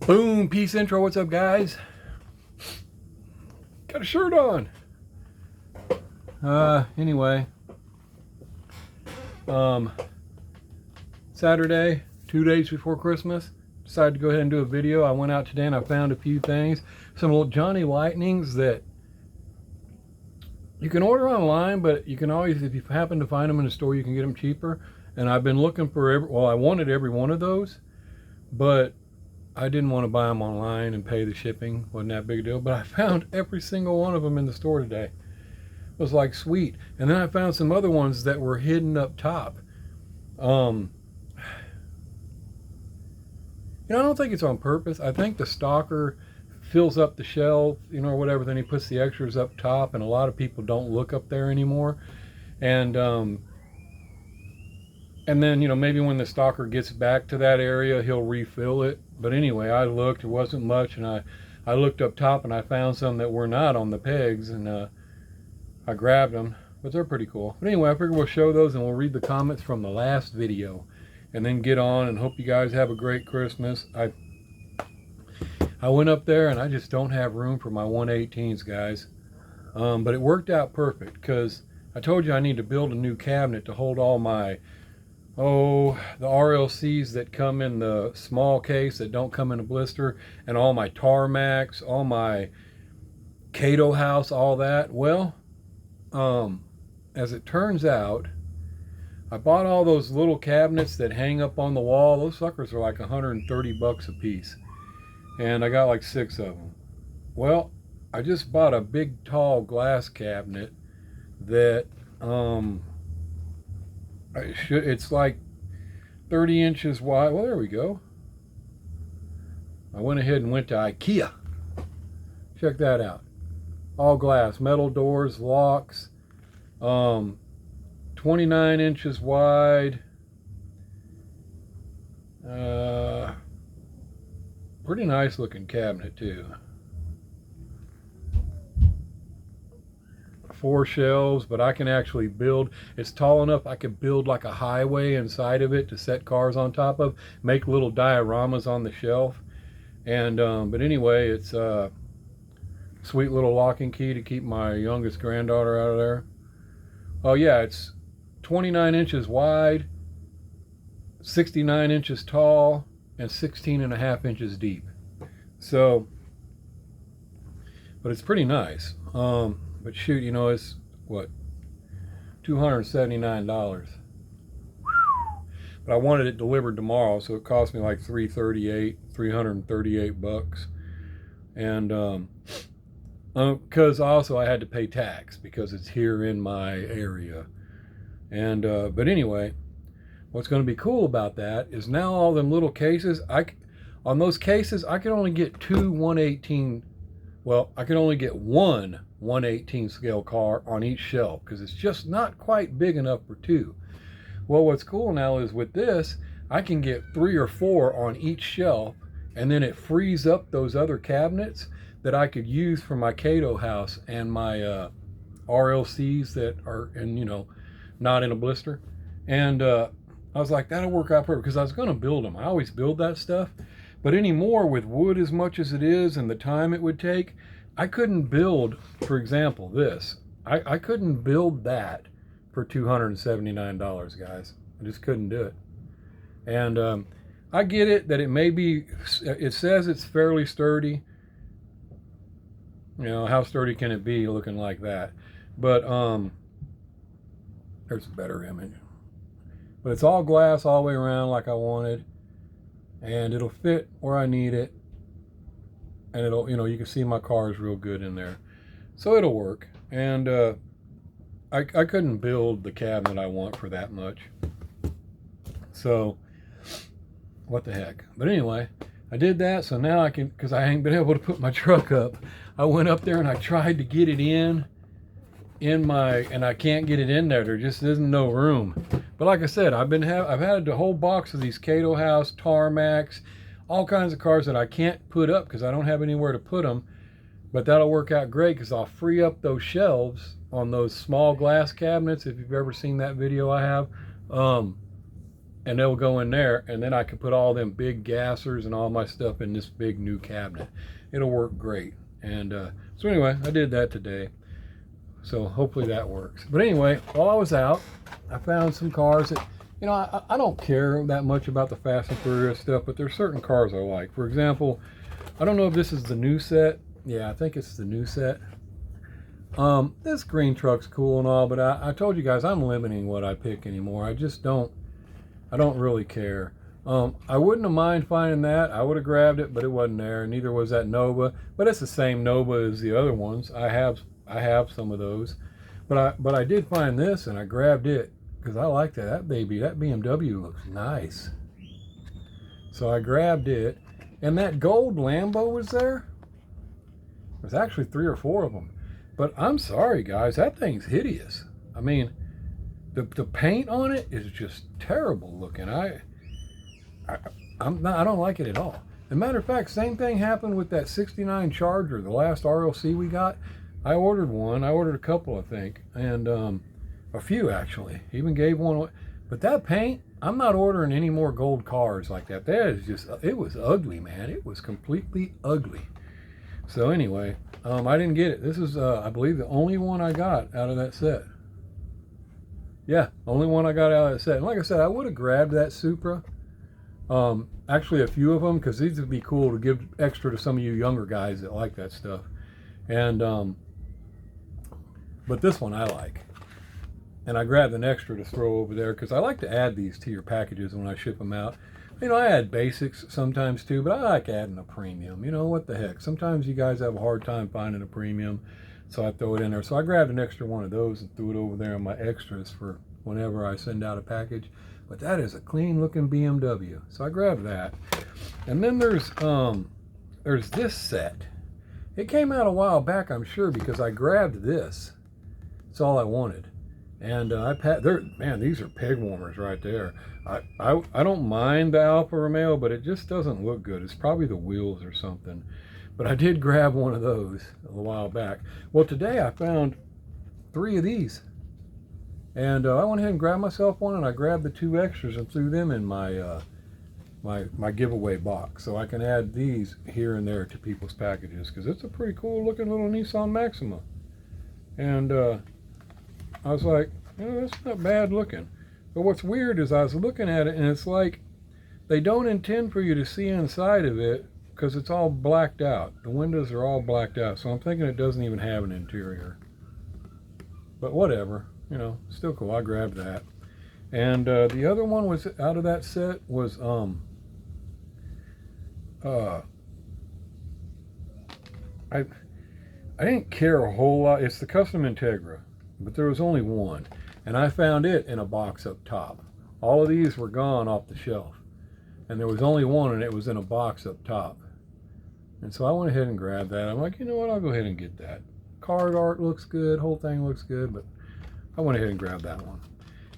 Boom, peace intro. What's up, guys? Got a shirt on. Anyway, Saturday, 2 days before Christmas, decided to go ahead and do a video. I went out today and I found a few things, some little Johnny Lightnings that you can order online, but you can always, if you happen to find them in a store, you can get them cheaper. And I've been looking for I wanted every one of those, but I didn't want to buy them online and pay the shipping. Wasn't that big a deal. But I found every single one of them in the store today. It was like sweet. And then I found some other ones that were hidden up top. I don't think it's on purpose. I think the stalker fills up the shelf, or whatever. Then he puts the extras up top, and a lot of people don't look up there anymore. And then, maybe when the stalker gets back to that area, he'll refill it. But anyway, I looked, it wasn't much, and I looked up top and I found some that were not on the pegs, and I grabbed them, but they're pretty cool. But anyway, I figured we'll show those and we'll read the comments from the last video and then get on, and hope you guys have a great Christmas. I went up there and I just don't have room for my 118s, guys. But it worked out perfect because I told you I need to build a new cabinet to hold all my the RLCs that come in the small case that don't come in a blister, and all my Tarmacs, all my Cato House, all that. Well, as it turns out, I bought all those little cabinets that hang up on the wall. Those suckers are like 130 bucks a piece, and I got like 6 of them. Well, I just bought a big tall glass cabinet that it's like 30 inches wide. Well, there we go. I went ahead and went to IKEA. Check that out. All glass, metal doors, locks, 29 inches wide. Pretty nice looking cabinet too. 4 shelves, but I can actually build, it's tall enough I could build like a highway inside of it to set cars on top of, make little dioramas on the shelf. And but anyway, it's a sweet little locking key to keep my youngest granddaughter out of there. Oh yeah, it's 29 inches wide, 69 inches tall, and 16.5 inches deep. So, but it's pretty nice. But shoot, it's what, $279. But I wanted it delivered tomorrow, so it cost me like $338 bucks. And because also I had to pay tax because it's here in my area. And but anyway, what's going to be cool about that is now all them little cases, on those cases I can only get 2 118. Well, I can only get 1 118 scale car on each shelf because it's just not quite big enough for 2. Well, what's cool now is with this, I can get 3 or 4 on each shelf, and then it frees up those other cabinets that I could use for my Cato House and my RLCs that are not in a blister. And I was like, that'll work out perfect because I was going to build them. I always build that stuff. But anymore, with wood as much as it is and the time it would take, I couldn't build, for example, this. I couldn't build that for $279, guys. I just couldn't do it. And I get it that it says it's fairly sturdy. How sturdy can it be looking like that? But there's a better image. But it's all glass all the way around like I wanted. And it'll fit where I need it, and it'll, you can see my car is real good in there, so it'll work. And I couldn't build the cabinet I want for that much, so what the heck. But anyway, I did that, so now I can, because I ain't been able to put my truck up. I went up there and I tried to get it in and I can't get it in there. There just isn't no room. But like I said, I've had a whole box of these Cato House, Tarmacs, all kinds of cars that I can't put up because I don't have anywhere to put them. But that'll work out great because I'll free up those shelves on those small glass cabinets. If you've ever seen that video I have, and they'll go in there, and then I can put all them big gassers and all my stuff in this big new cabinet. It'll work great. And so anyway, I did that today. So hopefully that works. But anyway, while I was out, I found some cars that, you know, I don't care that much about the Fast and Furious stuff, but there's certain cars I like. For example, I don't know if this is the new set. Yeah, I think it's the new set. This green truck's cool and all, but I told you guys I'm limiting what I pick anymore. I don't really care. I wouldn't have mind finding that. I would have grabbed it, but it wasn't there. Neither was that Nova, but it's the same Nova as the other ones. I have some of those, but I did find this and I grabbed it because I like that. That BMW looks nice. So I grabbed it, and that gold Lambo was there. There's actually 3 or 4 of them. But I'm sorry, guys, that thing's hideous. I mean, the paint on it is just terrible looking. I don't like it at all. As a matter of fact, same thing happened with that 69 Charger, the last RLC we got. I ordered one. I ordered a couple, I think, and a few actually. Even gave one away. But that paint, I'm not ordering any more gold cars like that. That is just, it was ugly, man. It was completely ugly. So anyway, I didn't get it. This is, I believe, the only one I got out of that set. Yeah, only one I got out of that set. And like I said, I would have grabbed that Supra. Actually, a few of them, because these would be cool to give extra to some of you younger guys that like that stuff. And, but this one I like. And I grabbed an extra to throw over there because I like to add these to your packages when I ship them out. You know, I add basics sometimes too, but I like adding a premium. You know, what the heck? Sometimes you guys have a hard time finding a premium, so I throw it in there. So I grabbed an extra one of those and threw it over there in my extras for whenever I send out a package. But that is a clean looking BMW. So I grabbed that. And then there's this set. It came out a while back, I'm sure, because I grabbed this. That's all I wanted. And man, these are peg warmers right there. I don't mind the Alfa Romeo, but it just doesn't look good. It's probably the wheels or something. But I did grab one of those a while back. Well, today I found 3 of these. And I went ahead and grabbed myself one, and I grabbed the 2 extras and threw them in my my giveaway box. So I can add these here and there to people's packages, because it's a pretty cool looking little Nissan Maxima. And I was like, you know, that's not bad looking. But what's weird is I was looking at it, and it's like they don't intend for you to see inside of it because it's all blacked out. The windows are all blacked out. So I'm thinking it doesn't even have an interior. But whatever, you know, still cool. I grabbed that. And the other one was out of that set was I didn't care a whole lot. It's the Custom Integra, but there was only one, and I found it in a box up top. All of these were gone off the shelf, and there was only one, and it was in a box up top. And so I went ahead and grabbed that. I'm like, you know what, I'll go ahead and get that. Card art looks good, whole thing looks good, but I went ahead and grabbed that one.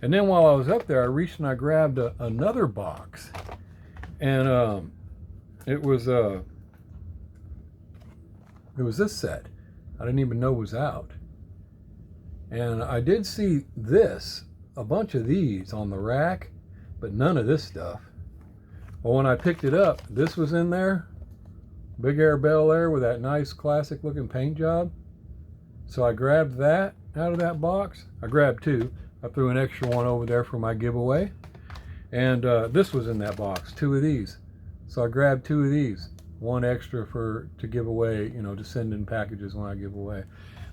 And then while I was up there, I reached and I grabbed another box, and it was this set. I didn't even know was out. And I did see a bunch of these on the rack, but none of this stuff. Well, when I picked it up, this was in there. Big Air Bel Air with that nice classic looking paint job. So I grabbed that out of that box. I grabbed 2. I threw an extra one over there for my giveaway. And this was in that box, 2 of these. So I grabbed 2 of these. One extra to give away, you know, to send in packages when I give away.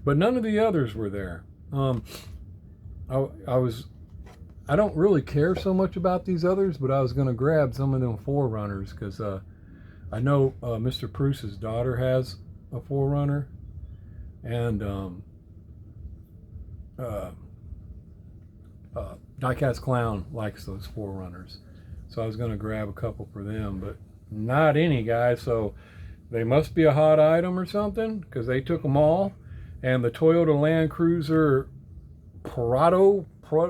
But none of the others were there. I don't really care so much about these others, but I was going to grab some of them 4Runners because I know Mr. Pruce's daughter has a 4Runner, and Diecast Clown likes those 4Runners. So I was going to grab a couple for them, but not any, guys. So they must be a hot item or something, because they took them all. And the Toyota Land Cruiser Prado,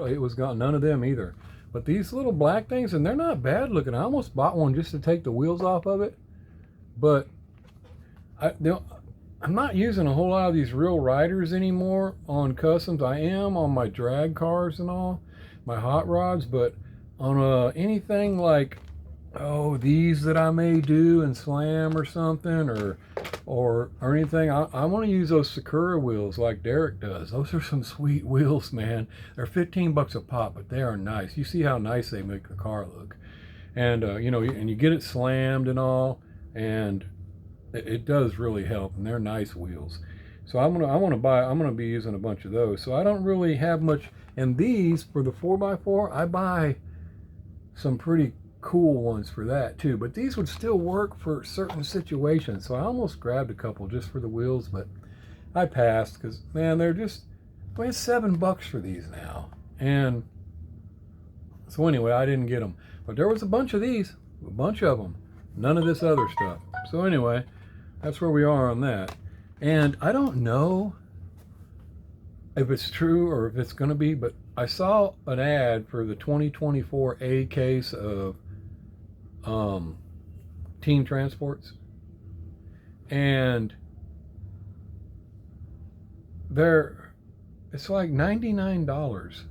it was gone. None of them either. But these little black things, and they're not bad looking. I almost bought one just to take the wheels off of it. But I'm not using a whole lot of these real riders anymore on customs. I am on my drag cars and all, my hot rods, but anything like, oh, these that I may do and slam or something, or anything. I want to use those Sakura wheels like Derek does. Those are some sweet wheels, man. They're 15 bucks a pop, but they are nice. You see how nice they make the car look. And you know, and you get it slammed and all, and it does really help, and they're nice wheels. So I'm gonna be using a bunch of those. So I don't really have much. And these for the 4x4, I buy some pretty cool ones for that too. But these would still work for certain situations. So I almost grabbed a couple just for the wheels, but I passed because, man, they're just, I mean, it's $7 for these now. And so anyway, I didn't get them. But there was a bunch of these, a bunch of them. None of this other stuff. So anyway, that's where we are on that. And I don't know if it's true or if it's going to be, but I saw an ad for the 2024 A case of Team Transports. And it's like $99.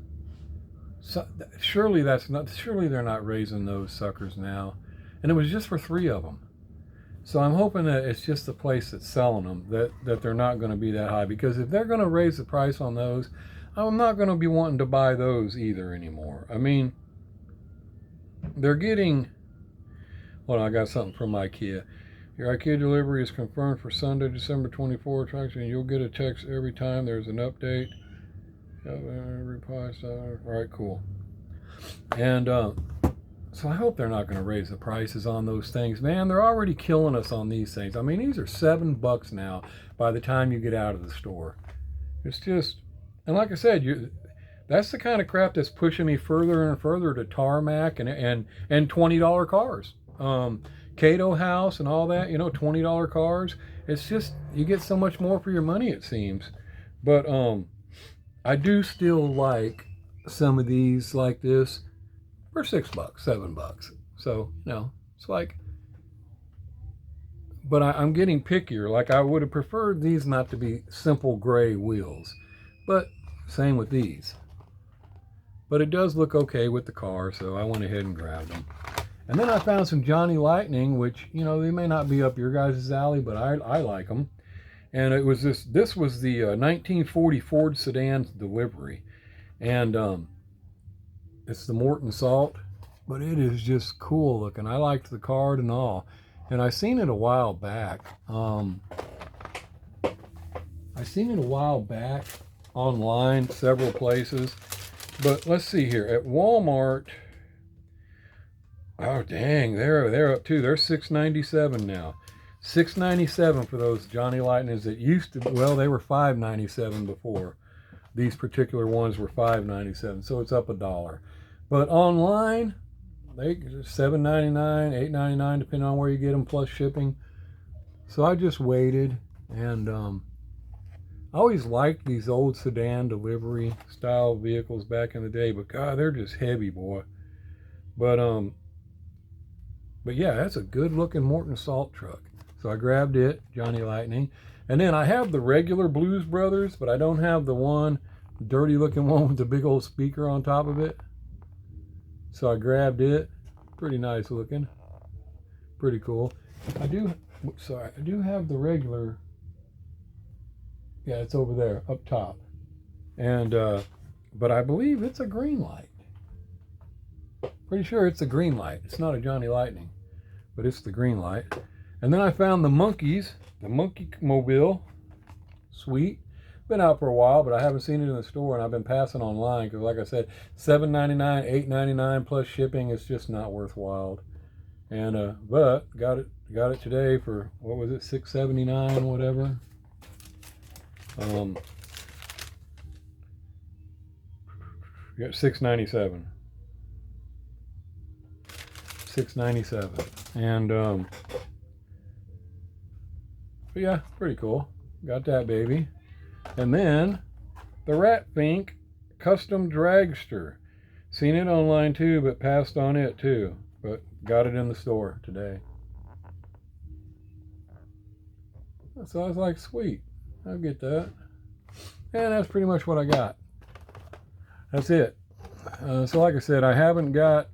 So surely they're not raising those suckers now. And it was just for 3 of them. So I'm hoping that it's just the place that's selling them, that they're not going to be that high. Because if they're going to raise the price on those, I'm not going to be wanting to buy those either anymore. I mean, they're getting, hold on, I got something from IKEA. Your IKEA delivery is confirmed for Sunday, December 24 traction. You'll get a text every time there's an update. All right, cool. And so I hope they're not going to raise the prices on those things. Man, they're already killing us on these things. I mean, these are $7 now by the time you get out of the store. It's just, and like I said, that's the kind of crap that's pushing me further and further to tarmac and $20 cars. Cato House and all that, you know, $20 cars. It's just, you get so much more for your money, it seems. But I do still like some of these like this for $6, $7. So, you know, it's like, but I'm getting pickier. Like I would have preferred these not to be simple gray wheels, but same with these. But it does look okay with the car, so I went ahead and grabbed them. And then I found some Johnny Lightning, which, you know, they may not be up your guys' alley, but I like them. And it was this was the 1940 Ford sedan delivery. And it's the Morton Salt, but it is just cool looking. I liked the card and all. And I seen it a while back. Online, several places. But let's see here. At Walmart, oh dang, they're up too. They're $6.97 now. $6.97 for those Johnny Lightnings that used to, well, they were $5.97 before. These particular ones were $5.97, so it's up $1. But online, they $7.99, $8.99, depending on where you get them, plus shipping. So I just waited, and I always liked these old sedan delivery style vehicles back in the day, but God, they're just heavy, boy. But yeah, that's a good looking Morton Salt truck. So I grabbed it, Johnny Lightning. And then I have the regular Blues Brothers, but I don't have the one dirty looking one with the big old speaker on top of it. So I grabbed it. Pretty nice looking. Pretty cool. I do have the regular. Yeah, it's over there, up top. And but I believe it's a green light. Pretty sure it's a green light. It's not a Johnny Lightning, but it's the green light. And then I found the Monkeys, the Monkey Mobile. Sweet. Been out for a while, but I haven't seen it in the store, and I've been passing online because, like I said, $7.99, $8.99 plus shipping. It's just not worthwhile. And but got it today for, what was it, $6.79, whatever. Yeah, $6.97. $6.97. And but yeah, pretty cool. Got that baby. And then the Rat Fink Custom Dragster. Seen it online too, but passed on it too. But got it in the store today. So I was like, sweet, I'll get that. And that's pretty much what I got. That's it. So like I said, I haven't got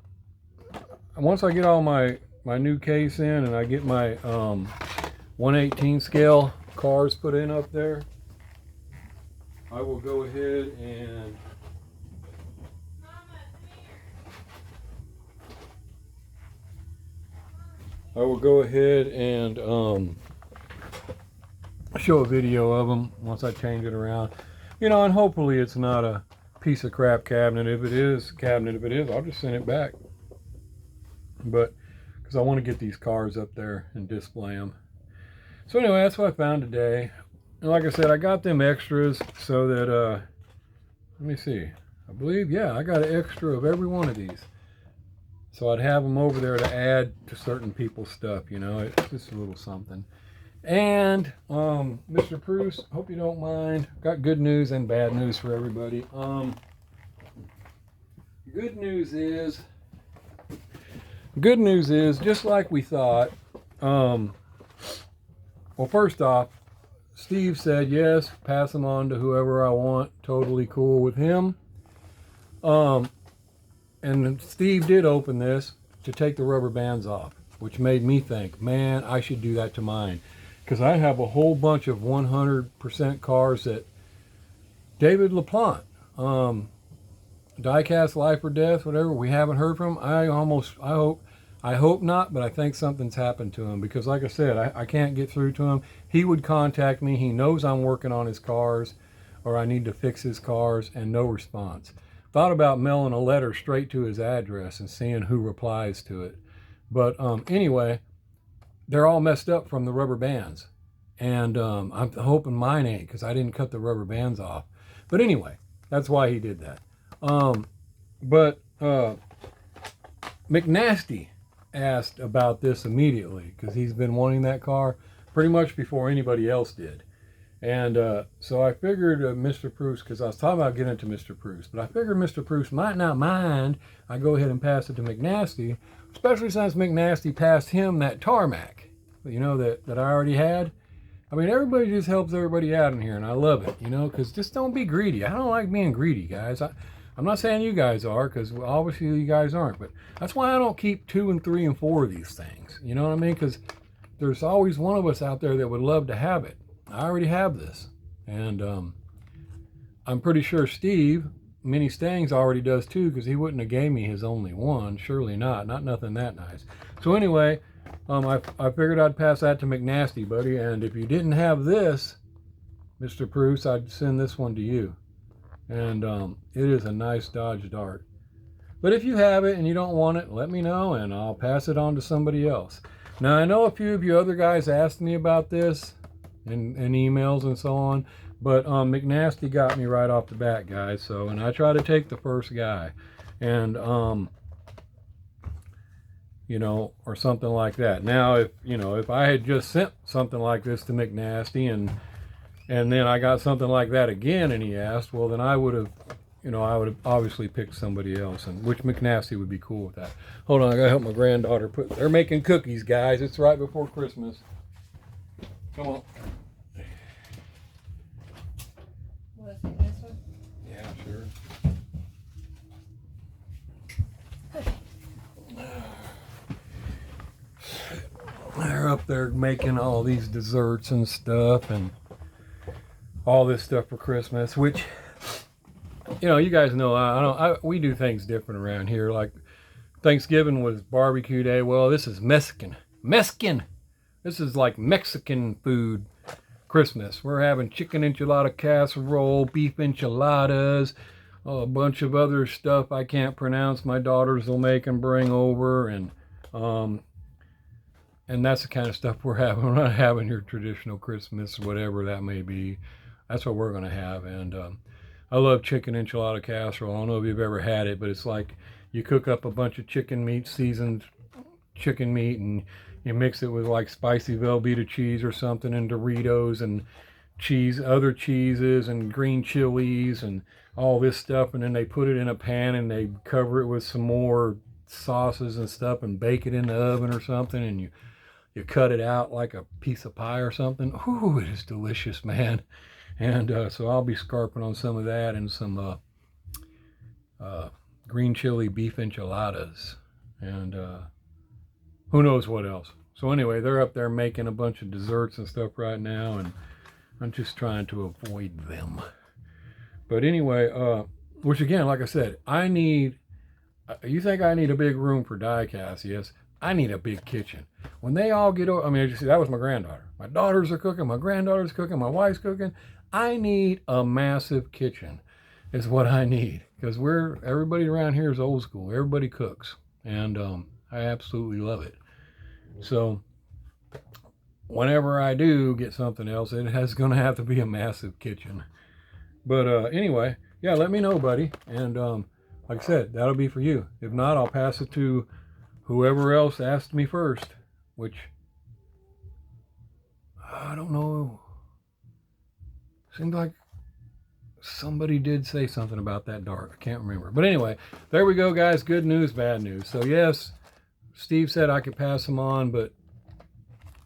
once I get all my new case in and I get my 1/18 scale cars put in up there, I will go ahead and show a video of them once I change it around. And hopefully it's not a piece of crap cabinet. If it is, I'll just send it back. But because I want to get these cars up there and display them. So anyway, that's what I found today. And like I said, I got them extras so that, let me see. I believe, yeah, I got an extra of every one of these. So I'd have them over there to add to certain people's stuff, It's just a little something. And, Mr. Bruce, hope you don't mind. Got good news and bad news for everybody. Good news is, just like we thought, well, first off, Steve said, yes, pass them on to whoever I want. Totally cool with him. And Steve did open this to take the rubber bands off, which made me think, man, I should do that to mine. Because I have a whole bunch of 100% cars that David LaPlante, Diecast Life or Death, whatever, we haven't heard from. I hope not, but I think something's happened to him because, like I said, I can't get through to him. He would contact me. He knows I'm working on his cars or I need to fix his cars, and no response. Thought about mailing a letter straight to his address and seeing who replies to it. But anyway, they're all messed up from the rubber bands. And I'm hoping mine ain't because I didn't cut the rubber bands off. But anyway, that's why he did that. But McNasty asked about this immediately because he's been wanting that car pretty much before anybody else did. And so I figured Mr. Bruce, because I was talking about getting it to Mr. Bruce, but I figured Mr. Bruce might not mind. I go ahead and pass it to McNasty, especially since McNasty passed him that tarmac, that I already had. I mean, everybody just helps everybody out in here, and I love it, because just don't be greedy. I don't like being greedy, guys. I'm not saying you guys are, because obviously you guys aren't, but that's why I don't keep 2 and 3 and 4 of these things. You know what I mean? Because there's always one of us out there that would love to have it. I already have this, and I'm pretty sure Steve, Mini Stangs, already does too, because he wouldn't have gave me his only one. Surely not nothing that nice. So anyway, I figured I'd pass that to McNasty, buddy, and if you didn't have this, Mr. Bruce, I'd send this one to you. And it is a nice Dodge Dart. But if you have it and you don't want it, let me know, and I'll pass it on to somebody else. Now, I know a few of you other guys asked me about this, and emails and so on, but McNasty got me right off the bat, guys. So, and I try to take the first guy, and or something like that. Now, if I had just sent something like this to McNasty and then I got something like that again and he asked, well, then I would have obviously picked somebody else, and which McNasty would be cool with that. Hold on, I gotta help my granddaughter they're making cookies, guys. It's right before Christmas. Come on. This one? Yeah, sure. They're up there making all these desserts and stuff and all this stuff for Christmas, which, you guys know, we do things different around here. Like Thanksgiving was barbecue day. Well, this is Mexican. This is like Mexican food Christmas. We're having chicken enchilada casserole, beef enchiladas, a bunch of other stuff I can't pronounce. My daughters will make and bring over, and that's the kind of stuff we're having. We're not having your traditional Christmas, whatever that may be. That's what we're going to have. And I love chicken enchilada casserole. I don't know if you've ever had it, but it's like you cook up a bunch of chicken meat, seasoned chicken meat, and you mix it with like spicy Velveeta cheese or something, and Doritos and other cheeses and green chilies and all this stuff. And then they put it in a pan and they cover it with some more sauces and stuff and bake it in the oven or something. And you cut it out like a piece of pie or something. Ooh, it is delicious, man. And so I'll be scarping on some of that and some green chili beef enchiladas. and who knows what else. So anyway, they're up there making a bunch of desserts and stuff right now, and I'm just trying to avoid them. But anyway, which again, like I said, I need, you think I need a big room for Diecast? Yes. I need a big kitchen. When they all get over, I mean, you see, that was my granddaughter. My daughters are cooking, my granddaughter's cooking, my wife's cooking. I need a massive kitchen is what I need, because everybody around here is old school. Everybody cooks, and I absolutely love it. So whenever I do get something else, it has going to have to be a massive kitchen. But anyway, yeah, let me know, buddy. And like I said, that'll be for you. If not, I'll pass it to whoever else asked me first, which I don't know. Seems like somebody did say something about that dart. I can't remember. But anyway, there we go, guys. Good news, bad news. So yes, Steve said I could pass them on,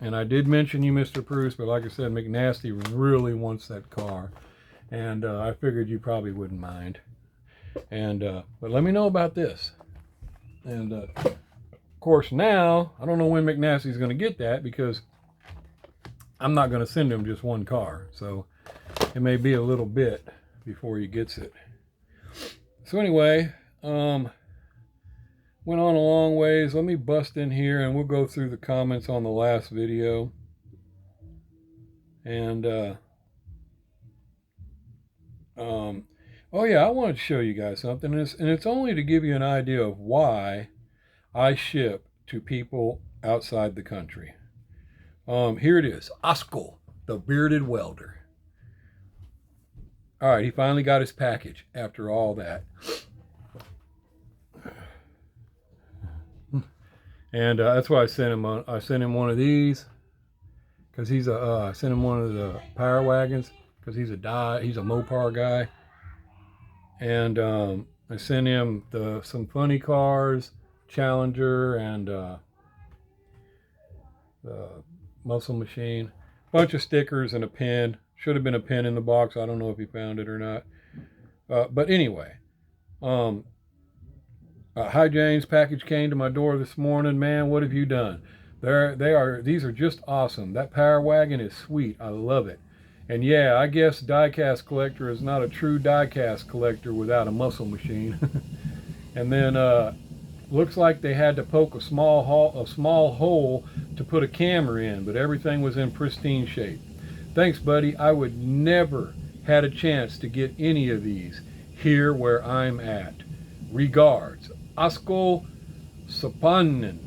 and I did mention you, Mr. Bruce, but like I said, McNasty really wants that car. And I figured you probably wouldn't mind. And but let me know about this. And of course now, I don't know when McNasty's going to get that, because I'm not going to send him just one car. So it may be a little bit before he gets it. So anyway, went on a long ways. Let me bust in here and we'll go through the comments on the last video. And oh yeah, I wanted to show you guys something, and it's only to give you an idea of why I ship to people outside the country. Here it is, Oscar, the bearded welder. All right, he finally got his package after all that. And that's why I sent him one of these, because I sent him one of the power wagons, because he's a Mopar guy. And I sent him some funny cars, Challenger, and the muscle machine, bunch of stickers and a pin. Should have been a pin in the box. I don't know if he found it or not. But anyway, hi James, package came to my door this morning. Man, what have you done? These are just awesome. That power wagon is sweet. I love it. And yeah, I guess Diecast collector is not a true Diecast collector without a muscle machine. And then looks like they had to poke a small hole to put a camera in, but everything was in pristine shape. Thanks, buddy. I would never had a chance to get any of these here where I'm at. Regards, Asko Sapanen.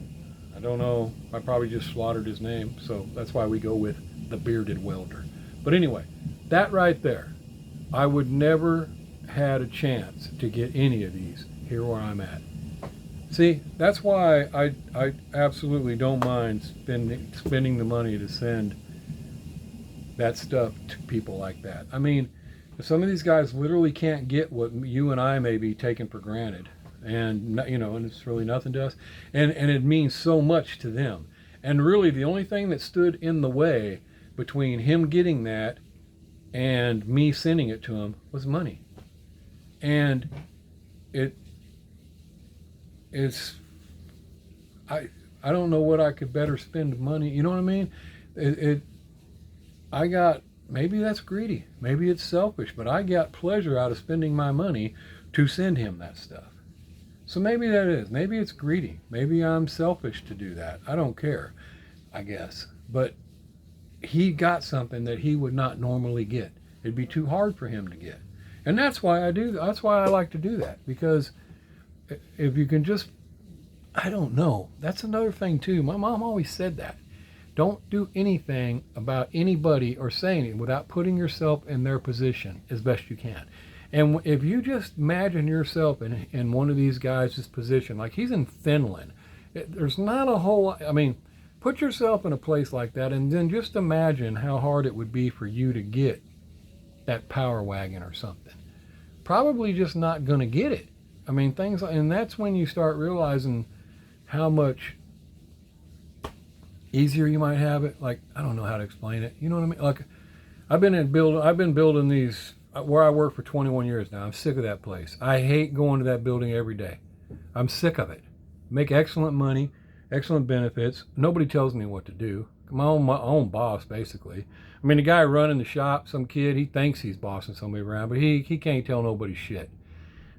I don't know. I probably just slaughtered his name, so that's why we go with the bearded welder. But anyway, that right there, I would never had a chance to get any of these here where I'm at. See, that's why I absolutely don't mind spending the money to send that stuff to people like that. I mean, some of these guys literally can't get what you and I may be taking for granted, and and it's really nothing to us, and it means so much to them. And really, the only thing that stood in the way between him getting that and me sending it to him was money. And I don't know what I could better spend money. You know what I mean? Maybe that's greedy. Maybe it's selfish, but I got pleasure out of spending my money to send him that stuff. So maybe that is. Maybe it's greedy. Maybe I'm selfish to do that. I don't care, I guess. But he got something that he would not normally get. It'd be too hard for him to get. And that's why I do. That's why I like to do that. Because if you can just, I don't know. That's another thing too. My mom always said that. Don't do anything about anybody or say anything without putting yourself in their position as best you can. And if you just imagine yourself in one of these guys' position, like he's in Finland, there's not a whole lot, I mean, put yourself in a place like that and then just imagine how hard it would be for you to get that power wagon or something. Probably just not going to get it. I mean, and that's when you start realizing how much easier you might have it. Like, I don't know how to explain it. You know what I mean? Like, I've been building these where I work for 21 years now. I'm sick of that place. I hate going to that building every day. I'm sick of it. make excellent money, excellent benefits. Nobody tells me what to do. My own boss, basically. I mean, the guy running the shop, some kid, he thinks he's bossing somebody around, but he can't tell nobody shit.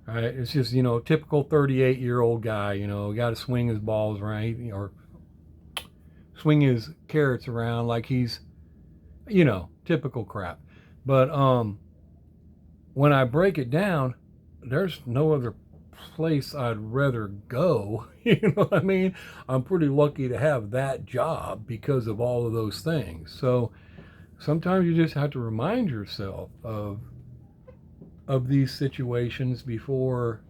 All right, it's just, typical 38-year-old guy. Got to swing his balls around, or swing his carrots around like he's, typical crap. But when I break it down, there's no other place I'd rather go. You know what I mean? I'm pretty lucky to have that job because of all of those things. So sometimes you just have to remind yourself of these situations before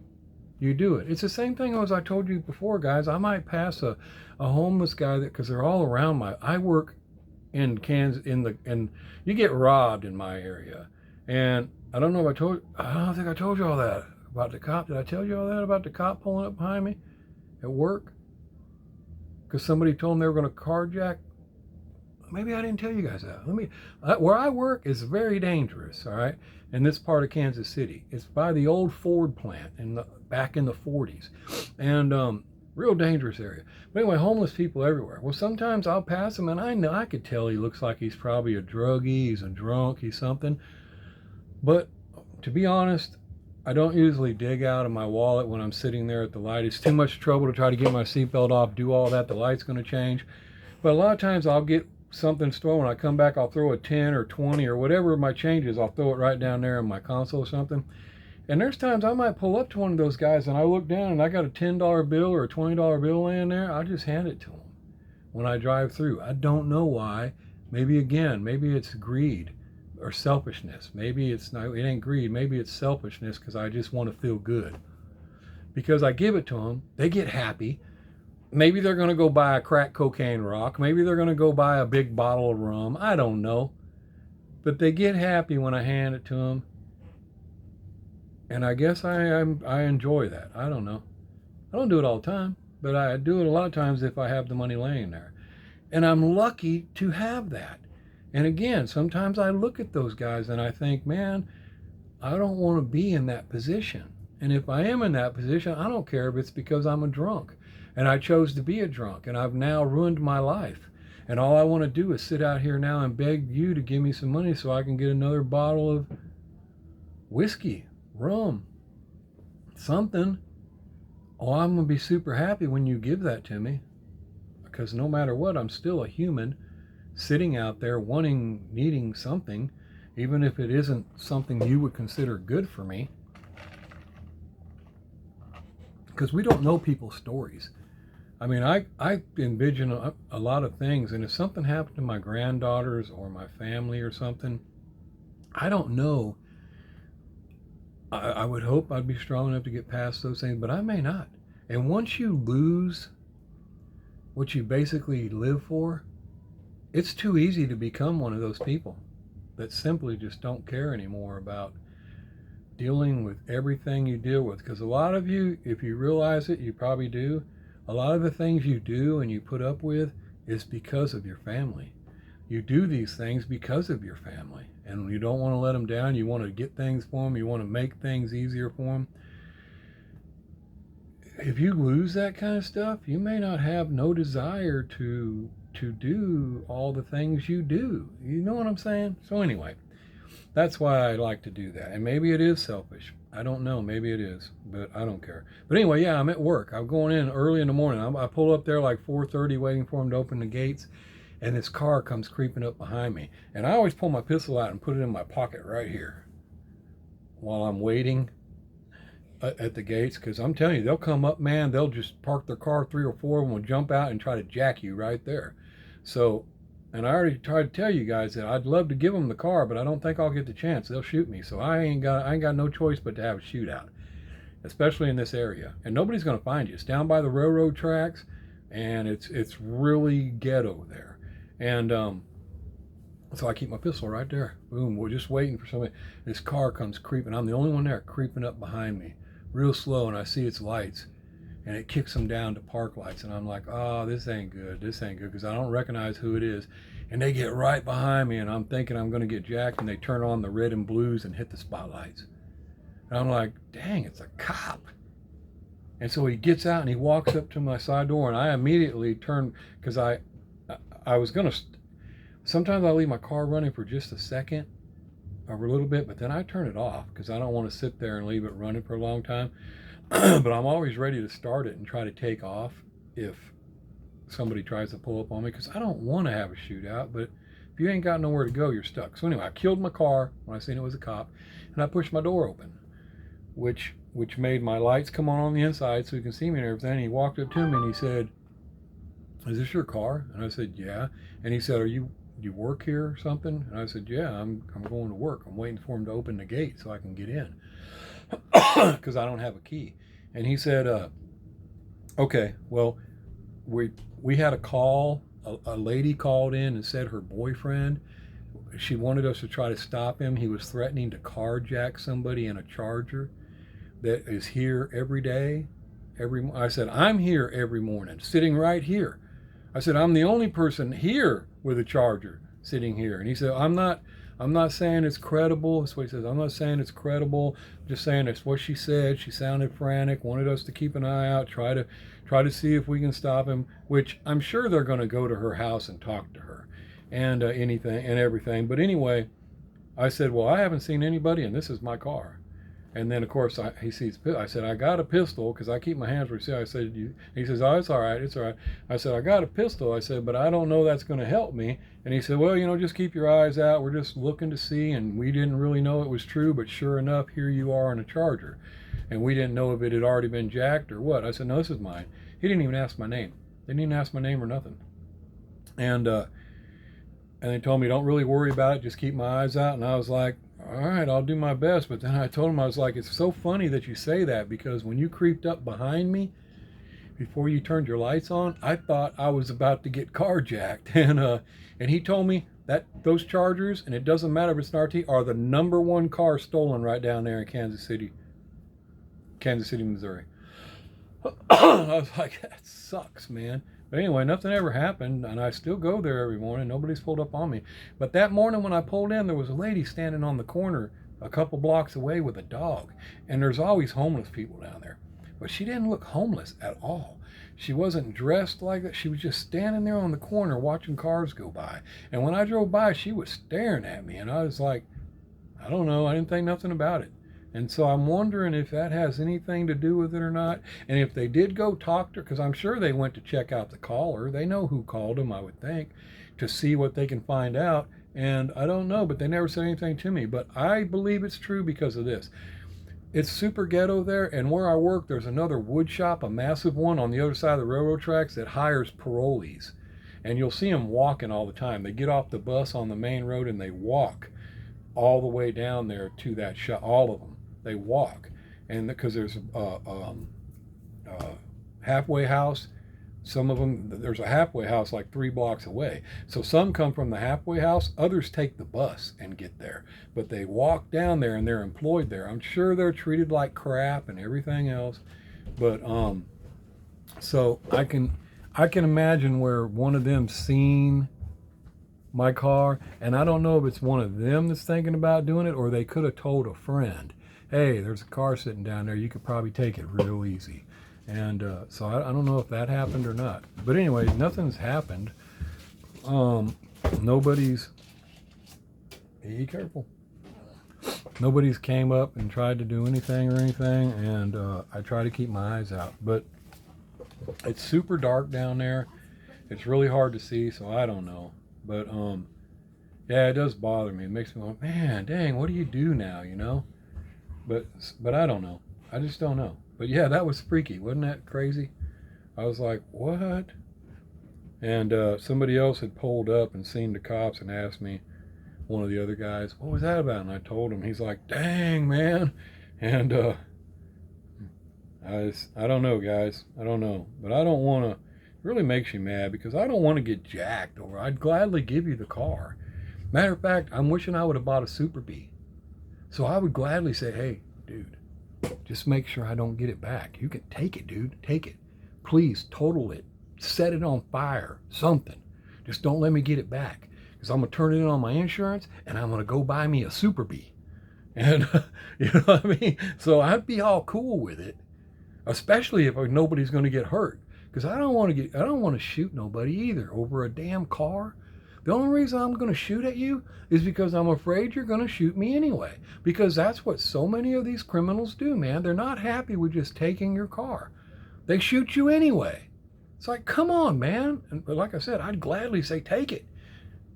you do it. It's the same thing as I told you before, guys. I might pass a homeless guy because they're all around I work in Kansas and you get robbed in my area. And I don't think I told you all that about the cop. Did I tell you all that about the cop pulling up behind me at work? Because somebody told them they were going to carjack. Maybe I didn't tell you guys that. Where I work is very dangerous, all right, in this part of Kansas City. It's by the old Ford plant back in the 40s. And real dangerous area. But anyway, homeless people everywhere. Well, sometimes I'll pass him, and I could tell he looks like he's probably a druggie, he's a drunk, he's something. But to be honest, I don't usually dig out of my wallet when I'm sitting there at the light. It's too much trouble to try to get my seatbelt off, do all that. The light's going to change. But a lot of times I'll get something stolen. When I come back, I'll throw a 10 or 20 or whatever my change is. I'll throw it right down there in my console or something. And there's times I might pull up to one of those guys and I look down and I got a $10 bill or a $20 bill laying there. I'll just hand it to him when I drive through. I don't know why. Maybe it's greed or selfishness. Maybe it ain't greed. Maybe it's selfishness because I just want to feel good. Because I give it to them, they get happy. Maybe they're going to go buy a crack cocaine rock. Maybe they're going to go buy a big bottle of rum. I don't know. But they get happy when I hand it to them. And I guess I enjoy that. I don't know. I don't do it all the time, but I do it a lot of times if I have the money laying there. And I'm lucky to have that. And again, sometimes I look at those guys and I think, man, I don't want to be in that position. And if I am in that position, I don't care if it's because I'm a drunk. And I chose to be a drunk, and I've now ruined my life. And all I want to do is sit out here now and beg you to give me some money so I can get another bottle of whiskey, rum, something. Oh, I'm going to be super happy when you give that to me. Because no matter what, I'm still a human sitting out there needing something, even if it isn't something you would consider good for me. Because we don't know people's stories. I mean, I envision a lot of things, and if something happened to my granddaughters or my family or something, I don't know. I would hope I'd be strong enough to get past those things, but I may not. And once you lose what you basically live for, it's too easy to become one of those people that simply just don't care anymore about dealing with everything you deal with. Because a lot of you, if you realize it, you probably do, a lot of the things you do and you put up with is because of your family. You do these things because of your family, and you don't want to let them down. You want to get things for them. You want to make things easier for them. If you lose that kind of stuff, you may not have no desire to do all the things you do. You know what I'm saying? So anyway, that's why I like to do that. And maybe it is selfish. I don't know. Maybe it is, but I don't care. But anyway, yeah, I'm at work. I'm going in early in the morning. I pull up there like 4:30 waiting for them to open the gates. And this car comes creeping up behind me. And I always pull my pistol out and put it in my pocket right here while I'm waiting at the gates. Because I'm telling you, they'll come up, man. They'll just park their car, 3 or 4 of them will jump out and try to jack you right there. So, and I already tried to tell you guys that I'd love to give them the car, but I don't think I'll get the chance. They'll shoot me. So I ain't got no choice but to have a shootout, especially in this area. And nobody's going to find you. It's down by the railroad tracks, and it's really ghetto there. And so I keep my pistol right there. Boom, we're just waiting for somebody. This car comes creeping. I'm the only one there creeping up behind me, real slow, and I see its lights. And it kicks them down to park lights. And I'm like, oh, this ain't good. This ain't good, because I don't recognize who it is. And they get right behind me, and I'm thinking I'm going to get jacked, and they turn on the red and blues and hit the spotlights. And I'm like, dang, it's a cop. And so he gets out and he walks up to my side door, and I immediately turn, because I was gonna. Sometimes I leave my car running for just a second or a little bit, but then I turn it off because I don't want to sit there and leave it running for a long time. But I'm always ready to start it and try to take off if somebody tries to pull up on me, because I don't want to have a shootout. But if you ain't got nowhere to go, you're stuck. So anyway, I killed my car when I seen it was a cop, and I pushed my door open, which made my lights come on the inside so he can see me and everything. And he walked up to me and he said, "Is this your car?" And I said, "Yeah." And he said, "Do you work here or something?" And I said, "Yeah, I'm going to work. I'm waiting for him to open the gate so I can get in because I don't have a key." And he said, "Okay, well, we had a call. A lady called in and said her boyfriend, she wanted us to try to stop him. He was threatening to carjack somebody in a Charger that is here every day. I said, I'm here every morning, sitting right here. I said, I'm the only person here with a Charger sitting here." And he said, I'm not saying it's credible. That's what he says. "I'm not saying it's credible. I'm just saying that's what she said. She sounded frantic, wanted us to keep an eye out, try to see if we can stop him," which I'm sure they're going to go to her house and talk to her and anything and everything. But anyway, I said, "Well, I haven't seen anybody, and this is my car." And then, of course, he sees. I said, "I got a pistol," because I keep my hands where you see. I said, he says, "Oh, it's all right, it's all right." I said, "I got a pistol." I said, "But I don't know that's going to help me." And he said, "Well, just keep your eyes out. We're just looking to see, and we didn't really know it was true, but sure enough, here you are in a Charger. And we didn't know if it had already been jacked or what." I said, "No, this is mine." He didn't even ask my name. They didn't even ask my name or nothing. And they told me, "Don't really worry about it. Just keep my eyes out." And I was like, "All right, I'll do my best." But then I told him, I was like, "It's so funny that you say that, because when you creeped up behind me before you turned your lights on, I thought I was about to get carjacked." And he told me that those Chargers, and it doesn't matter if it's an RT, are the number one car stolen right down there in Kansas City, Missouri. I was like, that sucks, man. But anyway, nothing ever happened, and I still go there every morning. Nobody's pulled up on me. But that morning when I pulled in, there was a lady standing on the corner a couple blocks away with a dog. And there's always homeless people down there. But she didn't look homeless at all. She wasn't dressed like that. She was just standing there on the corner watching cars go by. And when I drove by, she was staring at me. And I was like, I don't know. I didn't think nothing about it. And so I'm wondering if that has anything to do with it or not. And if they did go talk to her, because I'm sure they went to check out the caller. They know who called them, I would think, to see what they can find out. And I don't know, but they never said anything to me. But I believe it's true because of this. It's super ghetto there, and where I work, there's another wood shop, a massive one on the other side of the railroad tracks that hires parolees. And you'll see them walking all the time. They get off the bus on the main road and they walk all the way down there to that shop. All of them. They walk. And because there's a halfway house, some of them, there's a halfway house like 3 blocks away. So some come from the halfway house, others take the bus and get there. But they walk down there and they're employed there. I'm sure they're treated like crap and everything else. But so I can imagine where one of them seen my car, and I don't know if it's one of them that's thinking about doing it, or they could have told a friend, "Hey, there's a car sitting down there, you could probably take it real easy." And so I don't know if that happened or not. But anyway, nothing's happened. Nobody's, be careful. Nobody's came up and tried to do anything or anything, and I try to keep my eyes out. But it's super dark down there. It's really hard to see, so I don't know. But yeah, it does bother me. It makes me go, man, dang, what do you do now, But I don't know. I just don't know. But yeah, that was freaky. Wasn't that crazy? I was like, what? And somebody else had pulled up and seen the cops and asked me, one of the other guys, what was that about? And I told him. He's like, dang, man. And I don't know, guys. I don't know. But I don't want to. It really makes you mad because I don't want to get jacked, or I'd gladly give you the car. Matter of fact, I'm wishing I would have bought a Super Bee. So I would gladly say, hey, dude, just make sure I don't get it back. You can take it, dude. Take it. Please total it. Set it on fire. Something. Just don't let me get it back. Because I'm going to turn it in on my insurance and I'm going to go buy me a Super Bee. And, you know what I mean? So I'd be all cool with it. especially if nobody's going to get hurt. Because I don't want to shoot nobody either over a damn car. The only reason I'm going to shoot at you is because I'm afraid you're going to shoot me anyway. Because that's what so many of these criminals do, man. They're not happy with just taking your car. They shoot you anyway. It's like, come on, man. And like I said, I'd gladly say, take it.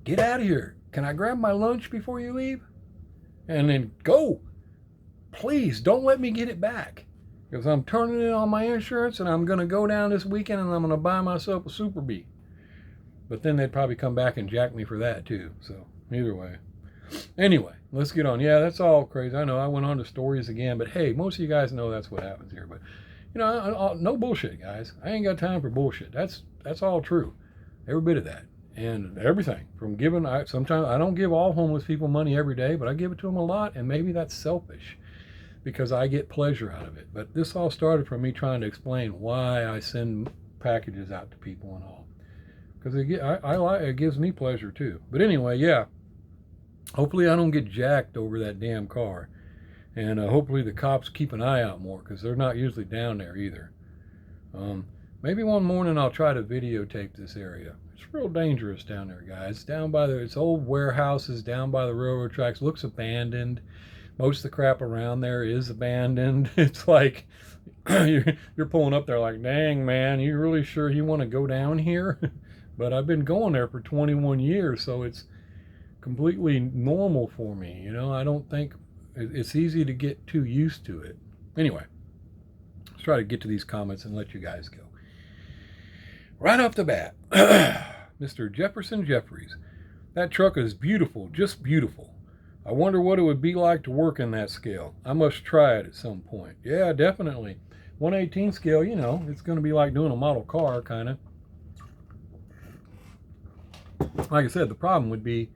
Get out of here. Can I grab my lunch before you leave? And then go. Please don't let me get it back. Because I'm turning it on my insurance and I'm going to go down this weekend and I'm going to buy myself a Super Bee. But then they'd probably come back and jack me for that too. So either way. Anyway, let's get on. Yeah, that's all crazy. I know I went on to stories again, but hey, most of you guys know that's what happens here. But you know, no bullshit, guys. I ain't got time for bullshit. That's all true. Every bit of that. And everything from giving. Sometimes I don't give all homeless people money every day, but I give it to them a lot, and maybe that's selfish because I get pleasure out of it. But this all started from me trying to explain why I send packages out to people and all. Because it gives me pleasure too. But anyway, yeah. Hopefully I don't get jacked over that damn car. And hopefully the cops keep an eye out more because they're not usually down there either. Maybe one morning I'll try to videotape this area. It's real dangerous down there, guys. It's old warehouses down by the railroad tracks. Looks abandoned. Most of the crap around there is abandoned. It's like you're pulling up there like, dang, man, you really sure you want to go down here? But I've been going there for 21 years, so it's completely normal for me. You know, I don't think it's easy to get too used to it. Anyway, let's try to get to these comments and let you guys go. Right off the bat, Mr. Jefferson Jeffries, that truck is beautiful, just beautiful. I wonder what it would be like to work in that scale. I must try it at some point. Yeah, definitely. 1/18 scale, you know, it's going to be like doing a model car, kind of. Like I said, the problem would be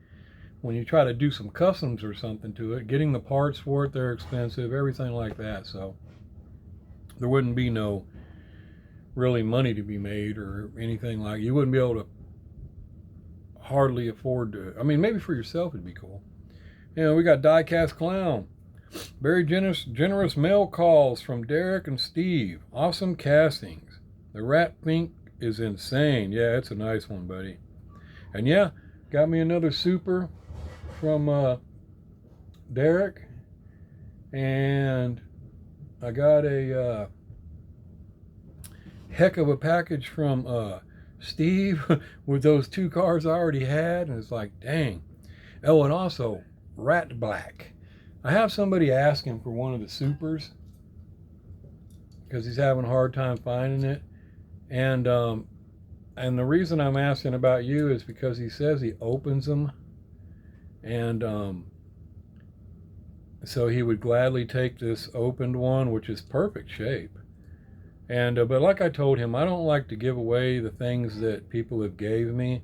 when you try to do some customs or something to it, getting the parts for it, they're expensive, everything like that. So there wouldn't be no really money to be made or anything like. You wouldn't be able to hardly afford to. I mean, maybe for yourself it'd be cool. You know, we got Diecast Clown. Very generous mail calls from Derek and Steve. Awesome castings. The rat pink is insane. Yeah, it's a nice one, buddy. And yeah, got me another super from Derek. And I got a heck of a package from Steve with those two cars I already had. And it's like, dang. Oh, and also Rat Black. I have somebody asking for one of the supers because he's having a hard time finding it. And the reason I'm asking about you is because he says he opens them. And so he would gladly take this opened one, which is perfect shape. And but like I told him, I don't like to give away the things that people have gave me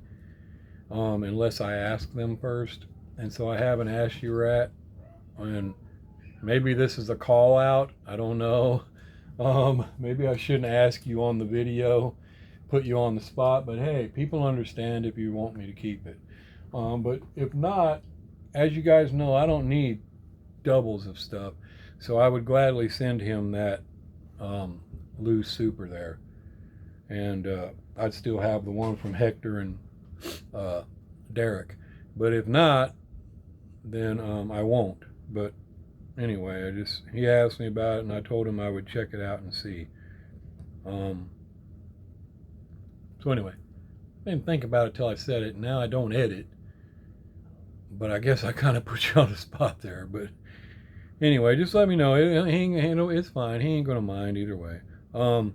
unless I ask them first. And so I haven't asked you, Rat. And maybe this is a call out. I don't know. Maybe I shouldn't ask you on the video, put you on the spot. But hey, people understand if you want me to keep it. But if not, as you guys know, I don't need doubles of stuff. So I would gladly send him that loose super there. And I'd still have the one from Hector and Derek. But if not, then I won't. But anyway, he asked me about it and I told him I would check it out and see. So anyway, I didn't think about it till I said it. Now I don't edit. But I guess I kind of put you on the spot there. But anyway, just let me know. It's fine. He ain't going to mind either way. Matter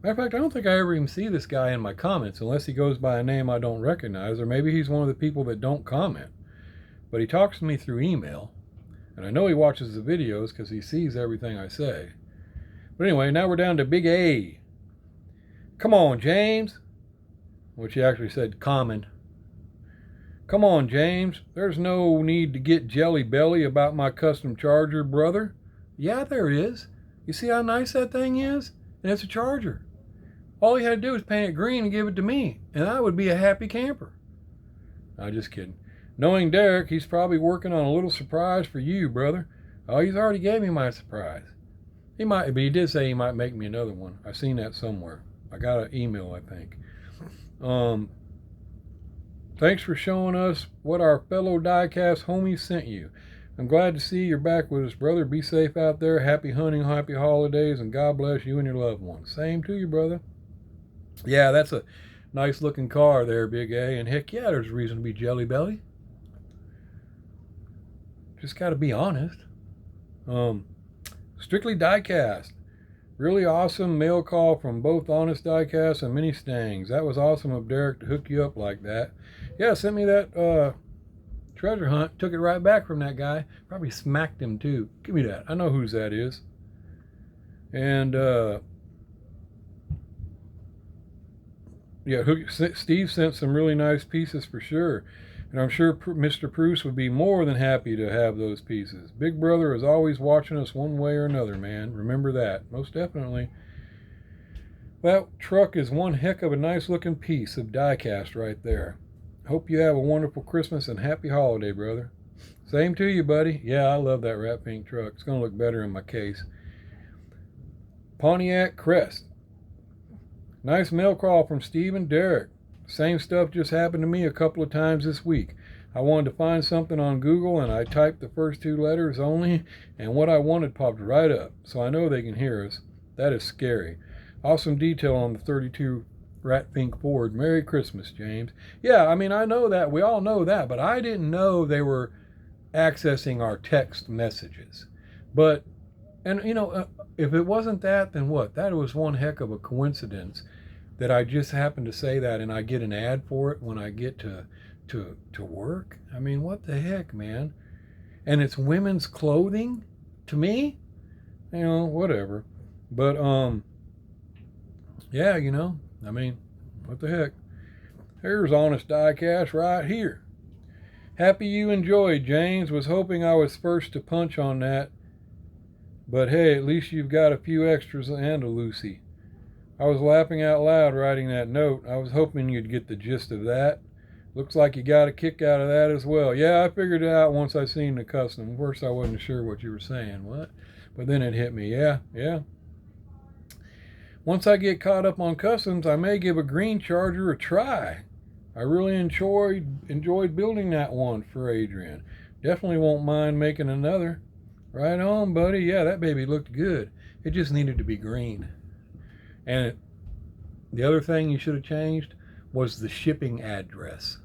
of fact, I don't think I ever even see this guy in my comments unless he goes by a name I don't recognize, or maybe he's one of the people that don't comment. But he talks to me through email, and I know he watches the videos because he sees everything I say. But anyway, now we're down to Big A. Come on, James. Which he actually said common. Come on, James. There's no need to get jelly belly about my custom charger, brother. Yeah, there is. You see how nice that thing is? And it's a charger. All he had to do was paint it green and give it to me, and I would be a happy camper. I'm just kidding. Knowing Derek, he's probably working on a little surprise for you, brother. Oh, he's already gave me my surprise. He might, but he did say he might make me another one. I seen that somewhere. I got an email, I think. Thanks for showing us what our fellow Diecast homies sent you. I'm glad to see you're back with us, brother. Be safe out there. Happy hunting, happy holidays, and God bless you and your loved ones. Same to you, brother. Yeah, that's a nice looking car there, Big A. And heck yeah, there's a reason to be jelly belly. Just got to be honest. Strictly Diecast. Really awesome mail call from both Honest Diecast and Mini Stangs. That was awesome of Derek to hook you up like that. Yeah, sent me that treasure hunt. Took it right back from that guy. Probably smacked him too. Give me that. I know whose that is. And yeah, Steve sent some really nice pieces for sure. And I'm sure Mr. Bruce would be more than happy to have those pieces. Big Brother is always watching us one way or another, man. Remember that. Most definitely. That truck is one heck of a nice looking piece of Diecast right there. Hope you have a wonderful Christmas and happy holiday, brother. Same to you, buddy. Yeah, I love that rat pink truck. It's going to look better in my case. Pontiac Crest. Nice mail call from Steve and Derek. Same stuff just happened to me a couple of times this week. I wanted to find something on Google and I typed the first 2 letters only and what I wanted popped right up. So I know they can hear us. That is scary. Awesome detail on the 32 Rat Pink Ford. Merry Christmas, James. Yeah, I mean, I know that. We all know that. But I didn't know they were accessing our text messages. But, and you know, if it wasn't that, then what? That was one heck of a coincidence that I just happened to say that and I get an ad for it when I get to work. I mean, what the heck, man? And it's women's clothing to me? You know, whatever. But yeah, you know, I mean, what the heck? Here's Honest Diecast right here. Happy you enjoyed, James. Was hoping I was first to punch on that. But hey, at least you've got a few extras and a Lucy. I was laughing out loud writing that note. I was hoping you'd get the gist of that. Looks like you got a kick out of that as well. Yeah, I figured it out once I seen the custom. First, I wasn't sure what you were saying. What? But then it hit me. Yeah. Once I get caught up on customs, I may give a green Charger a try. I really enjoyed building that one for Adrian. Definitely won't mind making another. Right on, buddy. Yeah, that baby looked good. It just needed to be green. And the other thing you should have changed was the shipping address.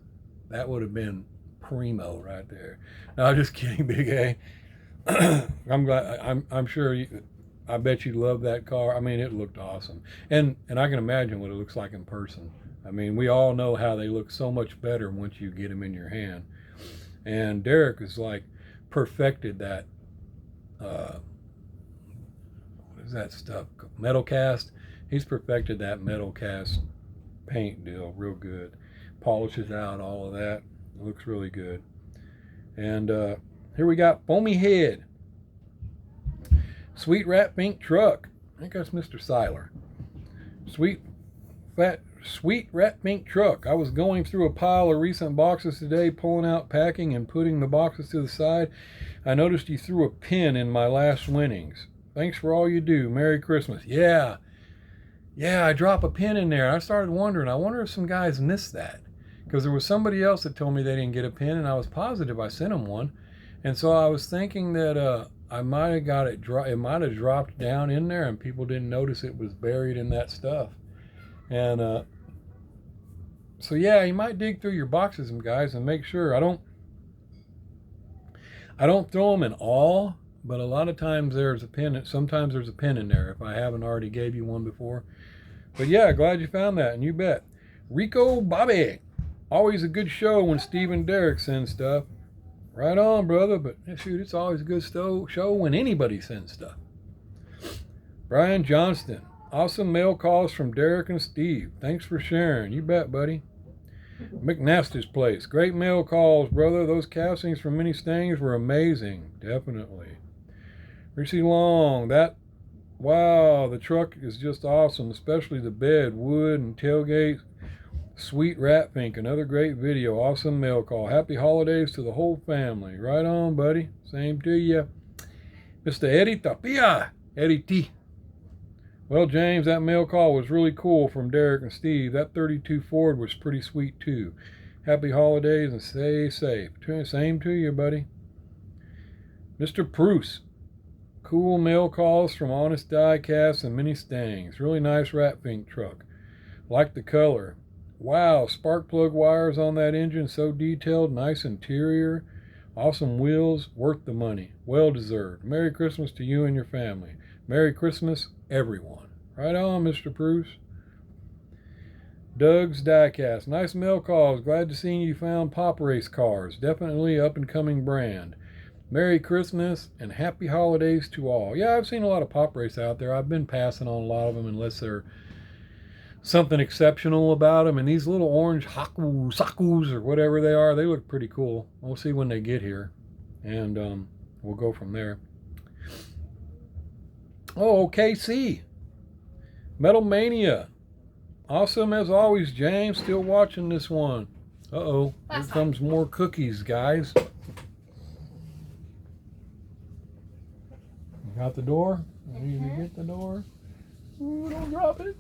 That would have been primo right there. No, I'm just kidding, Big A. I'm glad. I'm sure. I bet you love that car. I mean, it looked awesome, and I can imagine what it looks like in person. I mean, we all know how they look so much better once you get them in your hand. And Derek is like perfected that. What is that stuff? Metal cast. He's perfected that metal cast paint deal real good. Polishes out all of that. It looks really good. And here we got Foamy Head. Sweet Rat Pink Truck. I think that's Mr. Seiler. Sweet Rat Pink Truck. I was going through a pile of recent boxes today, pulling out, packing, and putting the boxes to the side. I noticed you threw a pin in my last winnings. Thanks for all you do. Merry Christmas. Yeah, I drop a pin in there. I started wondering. I wonder if some guys missed that. Because there was somebody else that told me they didn't get a pin, and I was positive I sent them one. And so I was thinking that I might have got it. It might have dropped down in there, and people didn't notice it was buried in that stuff. And so yeah, you might dig through your boxes, guys, and make sure. I don't throw them in all, but a lot of times there's a pin. Sometimes there's a pin in there if I haven't already gave you one before. But yeah, glad you found that, and you bet. Rico Bobby, always a good show when Steve and Derek send stuff. Right on, brother. But shoot, it's always a good show when anybody sends stuff. Brian Johnston, awesome mail calls from Derek and Steve. Thanks for sharing. You bet, buddy. McNasty's Place. Great mail calls, brother. Those castings from Mini Stangs were amazing. Definitely. Richie Long, wow, the truck is just awesome, especially the bed, wood, and tailgate. Sweet Rat Pink, another great video. Awesome mail call. Happy holidays to the whole family. Right on, buddy. Same to you. Mr. Eddie Tapia. Eddie T. Well, James, that mail call was really cool from Derek and Steve. That 32 Ford was pretty sweet, too. Happy holidays and stay safe. Same to you, buddy. Mr. Bruce. Cool mail calls from Honest Diecast and Mini Stangs. Really nice rat fink truck. Like the color. Wow, spark plug wires on that engine, so detailed, nice interior. Awesome wheels, worth the money. Well deserved. Merry Christmas to you and your family. Merry Christmas, everyone. Right on, Mr. Bruce. Doug's Diecast. Nice mail calls. Glad to see you found Pop Race cars. Definitely up and coming brand. Merry Christmas and happy holidays to all. Yeah, I've seen a lot of Pop Race out there. I've been passing on a lot of them unless they're something exceptional about them. And these little orange Sakus or whatever they are, they look pretty cool. We'll see when they get here. And we'll go from there. Oh, KC. Metal Mania. Awesome as always, James. Still watching this one. Uh-oh. Here comes more cookies, guys. You got the door? I need to get the door. Ooh, don't drop it.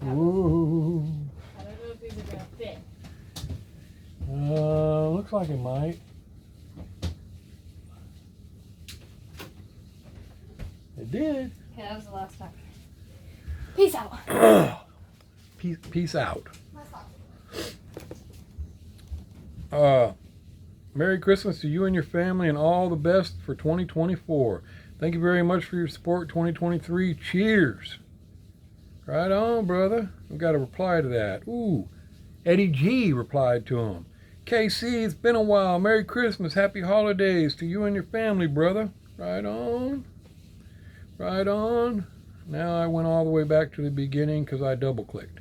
Ooh. I don't know if these are gonna fit. Looks like it might. It did. Okay, that was the last time. Peace out. Peace out. That's Merry Christmas to you and your family and all the best for 2024. Thank you very much for your support 2023. Cheers. Right on, brother. We've got a reply to that. Ooh, Eddie G replied to him. KC, it's been a while. Merry Christmas. Happy holidays to you and your family, brother. Right on. Right on. Now I went all the way back to the beginning because I double-clicked.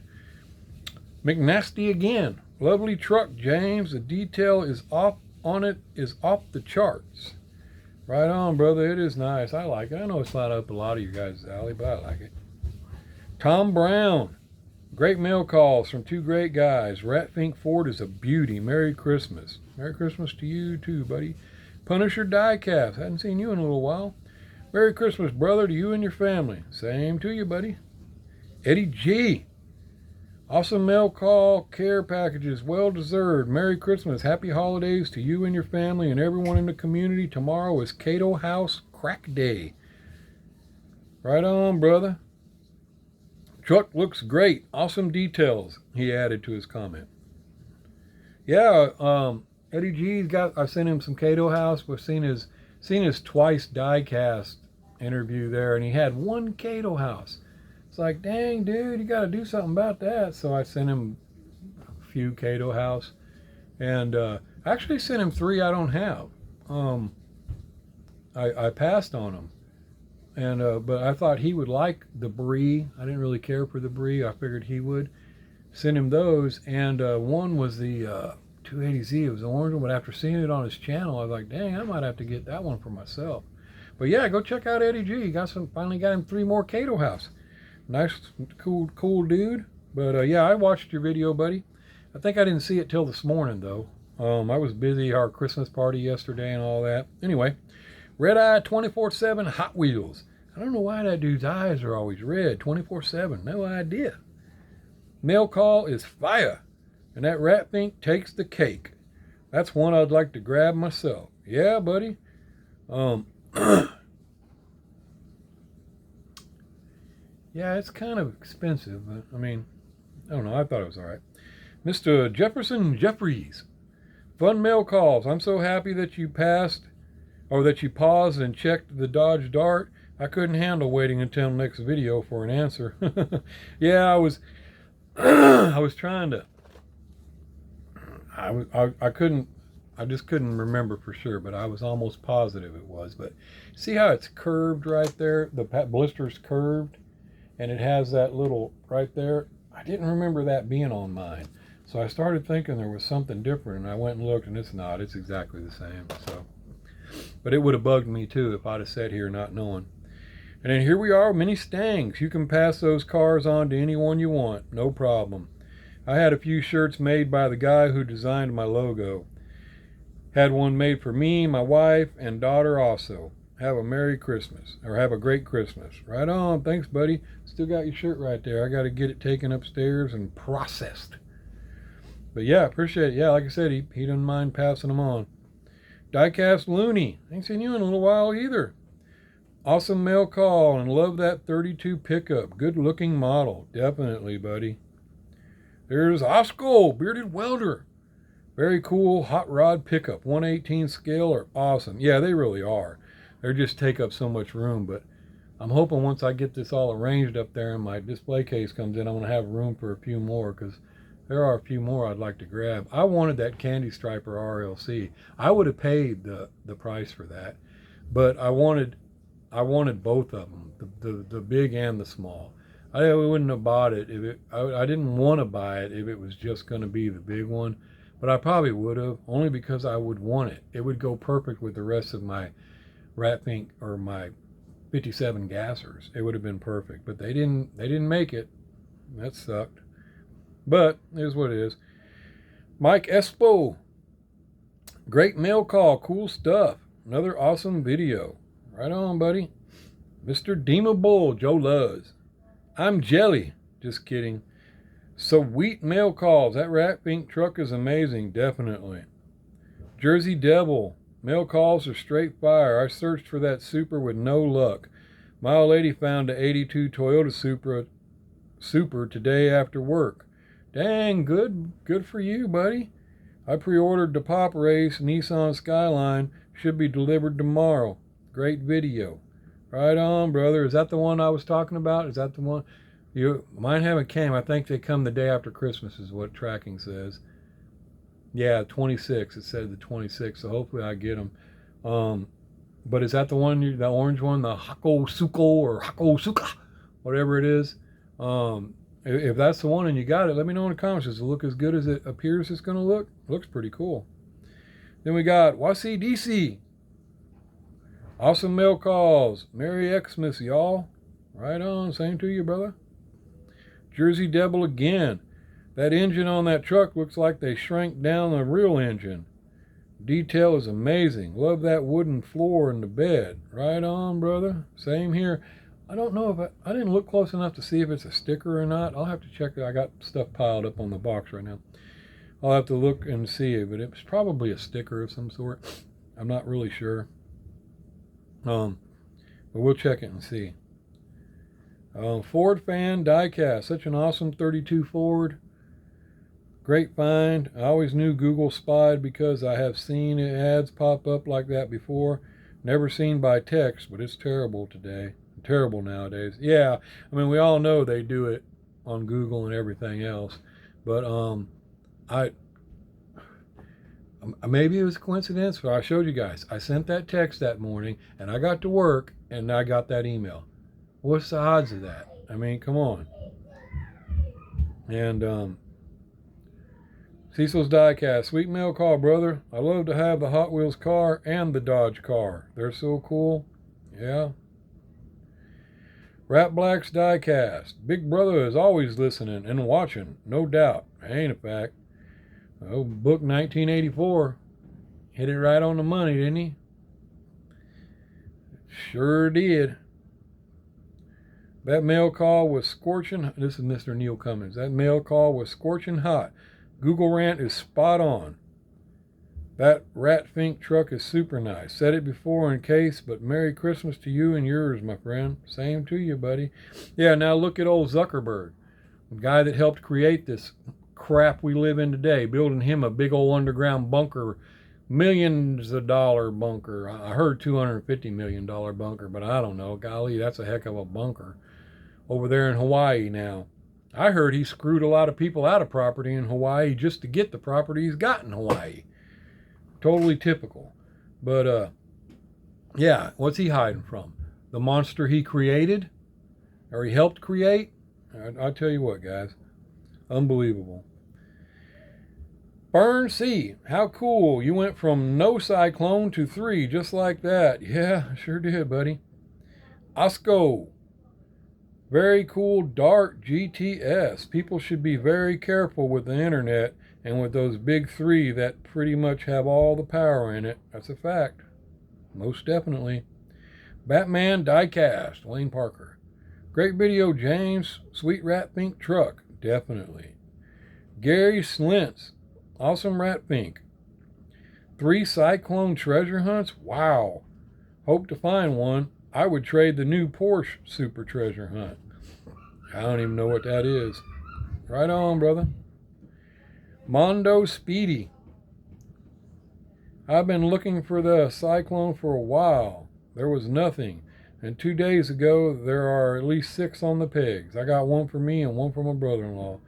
McNasty again. Lovely truck, James. The detail is off on it is off the charts. Right on, brother. It is nice. I like it. I know it's not up a lot of you guys' alley, but I like it. Tom Brown. Great mail calls from two great guys. Ratfink Ford is a beauty. Merry Christmas. Merry Christmas to you too, buddy. Punisher Diecast. Hadn't seen you in a little while. Merry Christmas, brother, to you and your family. Same to you, buddy. Eddie G. Awesome mail call, care packages, well deserved. Merry Christmas, happy holidays to you and your family and everyone in the community. Tomorrow is Cato House Crack Day. Right on, brother. Truck looks great. Awesome details, he added to his comment. Yeah, Eddie G's got, I sent him some Cato House. We've seen his twice Diecast interview there, and he had one Cato House. It's like, dang, dude, you got to do something about that. So I sent him a few Cato House, and I actually sent him 3 I don't have. I passed on them, and but I thought he would like the Brie. I didn't really care for the Brie. I figured he would. Send him those, and one was the 280Z. It was the orange one, but after seeing it on his channel, I was like, dang, I might have to get that one for myself. But yeah, go check out Eddie G. Finally got him 3 more Cato House. Nice, cool dude. But yeah, I watched your video, buddy. I think I didn't see it till this morning, though. I was busy, our Christmas party yesterday and all that. Anyway, Red Eye 24/7 Hot Wheels. I don't know why that dude's eyes are always red 24/7. No idea. Mail call is fire. And that Ratfink takes the cake. That's one I'd like to grab myself. Yeah, buddy. Yeah, it's kind of expensive, but I mean, I don't know. I thought it was all right. Mr. Jefferson Jeffries. Fun mail calls. I'm so happy that you passed, or that you paused and checked the Dodge Dart. I couldn't handle waiting until next video for an answer. Yeah, I was trying to. I couldn't. I just couldn't remember for sure, but I was almost positive it was. But see how it's curved right there? The blister's curved. And it has that little right there. I didn't remember that being on mine. So I started thinking there was something different, and I went and looked, and it's not. It's exactly the same. So, but it would have bugged me too if I'd have sat here not knowing. And then here we are, Mini Stangs. You can pass those cars on to anyone you want, no problem. I had a few shirts made by the guy who designed my logo. Had one made for me, my wife, and daughter also. Have a Merry Christmas, or have a great Christmas. Right on. Thanks, buddy. Still got your shirt right there. I got to get it taken upstairs and processed. But yeah, appreciate it. Yeah, like I said, he doesn't mind passing them on. Diecast Looney. Ain't seen you in a little while either. Awesome mail call and love that 32 pickup. Good looking model. Definitely, buddy. There's Osco, bearded welder. Very cool hot rod pickup. 1/18 scale are awesome. Yeah, they really are. They just take up so much room, but I'm hoping once I get this all arranged up there and my display case comes in, I'm going to have room for a few more, because there are a few more I'd like to grab. I wanted that Candy Striper RLC. I would have paid the price for that, but I wanted both of them, the big and the small. I wouldn't have bought it if I didn't want to buy it if it was just going to be the big one, but I probably would have, only because I would want it. It would go perfect with the rest of my Rat Pink or my 57 gassers. It would have been perfect, but they didn't make it. That sucked. But it is what it is. Mike Espo. Great mail call. Cool stuff. Another awesome video. Right on, buddy. Mr. Dima Bull. Joe Luz. I'm Jelly. Just kidding. Sweet mail calls. That Rat Pink truck is amazing. Definitely. Jersey Devil. Mail calls are straight fire. I searched for that Super with no luck. My old lady found the 82 Toyota Super today after work. Dang, good for you, buddy. I pre-ordered the Pop Race Nissan Skyline. Should be delivered tomorrow. Great video. Right on, brother. Is that the one I was talking about? Is that the one? Mine haven't came. I think they come the day after Christmas is what tracking says. Yeah, 26. It said the 26th, so hopefully I get them. But is that the one, the orange one, the Hakosuko or Hakosuka, whatever it is? If that's the one and you got it, let me know in the comments. Does it look as good as it appears it's going to look? It looks pretty cool. Then we got Wasi DC. Awesome mail calls. Merry Xmas, y'all. Right on. Same to you, brother. Jersey Devil again. That engine on that truck looks like they shrank down the real engine. Detail is amazing. Love that wooden floor in the bed. Right on, brother. Same here. I don't know if I didn't look close enough to see if it's a sticker or not. I'll have to check it. I got stuff piled up on the box right now. I'll have to look and see it, but it's probably a sticker of some sort. I'm not really sure. But we'll check it and see. Ford fan diecast. Such an awesome 32 Ford. Great find. I always knew Google spied because I have seen ads pop up like that before. Never seen by text, but it's terrible today. Terrible nowadays. Yeah, I mean, we all know they do it on Google and everything else. But maybe it was a coincidence, but I showed you guys. I sent that text that morning, and I got to work, and I got that email. What's the odds of that? I mean, come on. And Cecil's Diecast. Sweet mail call, brother. I love to have the Hot Wheels car and the Dodge car. They're so cool. Yeah. Rat Black's Diecast. Big brother is always listening and watching, no doubt. Ain't a fact. Oh, book 1984. Hit it right on the money, didn't he? Sure did. That mail call was scorching. This is Mr. Neil Cummins. That mail call was scorching hot. Google rant is spot on. That Rat Fink truck is super nice. Said it before in case, but Merry Christmas to you and yours, my friend. Same to you, buddy. Yeah, now look at old Zuckerberg, the guy that helped create this crap we live in today, building him a big old underground bunker, millions of dollar bunker. I heard $250 million bunker, but I don't know. Golly, that's a heck of a bunker. Over there in Hawaii now. I heard he screwed a lot of people out of property in Hawaii just to get the property he's got in Hawaii. Totally typical. But, yeah, what's he hiding from? The monster he created? Or he helped create? I'll tell you what, guys. Unbelievable. Burn C. How cool. You went from no cyclone to 3 just like that. Yeah, sure did, buddy. Osco. Very cool Dart GTS. People should be very careful with the internet and with those big three that pretty much have all the power in it. That's a fact. Most definitely. Batman Diecast, Wayne Parker. Great video, James. Sweet Rat Pink Truck, definitely. Gary Slintz, awesome Rat Pink. 3 Cyclone treasure hunts, wow. Hope to find one. I would trade the new Porsche Super Treasure Hunt. I don't even know what that is. Right on, brother. Mondo Speedy. I've been looking for the Cyclone for a while. There was nothing. And 2 days ago, there are at least 6 on the pegs. I got one for me and one for my brother-in-law.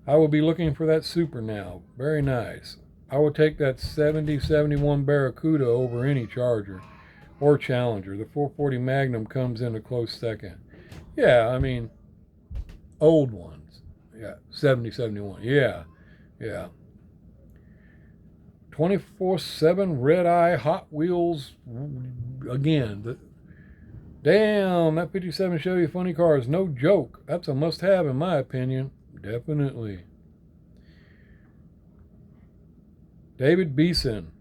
I will be looking for that Super now. Very nice. I will take that 70-71 Barracuda over any Charger or Challenger. The 440 Magnum comes in a close second. Yeah, I mean, old ones. Yeah, 70-71. Yeah. 24/7 Red Eye Hot Wheels. Again, damn, that 57 Chevy funny car is no joke. That's a must-have in my opinion. Definitely. David Beeson.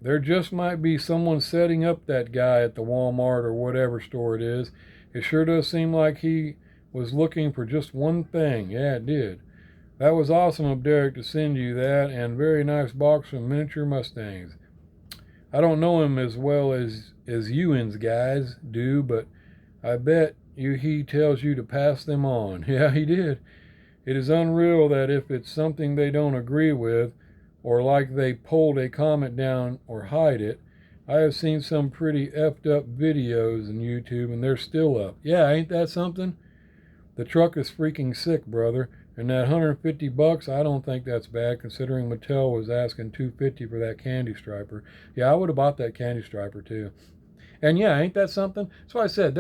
There just might be someone setting up that guy at the Walmart or whatever store it is. It sure does seem like he was looking for just one thing. Yeah, it did. That was awesome of Derek to send you that, and very nice box of miniature Mustangs. I don't know him as well as Ewan's guys do, but I bet you he tells you to pass them on. Yeah, he did. It is unreal that if it's something they don't agree with, or like they pulled a comment down or hide it. I have seen some pretty effed up videos on YouTube and they're still up. Yeah, ain't that something? The truck is freaking sick, brother. And that $150, I don't think that's bad considering Mattel was asking $250 for that candy striper. Yeah, I would have bought that candy striper too. And yeah, ain't that something? So I said,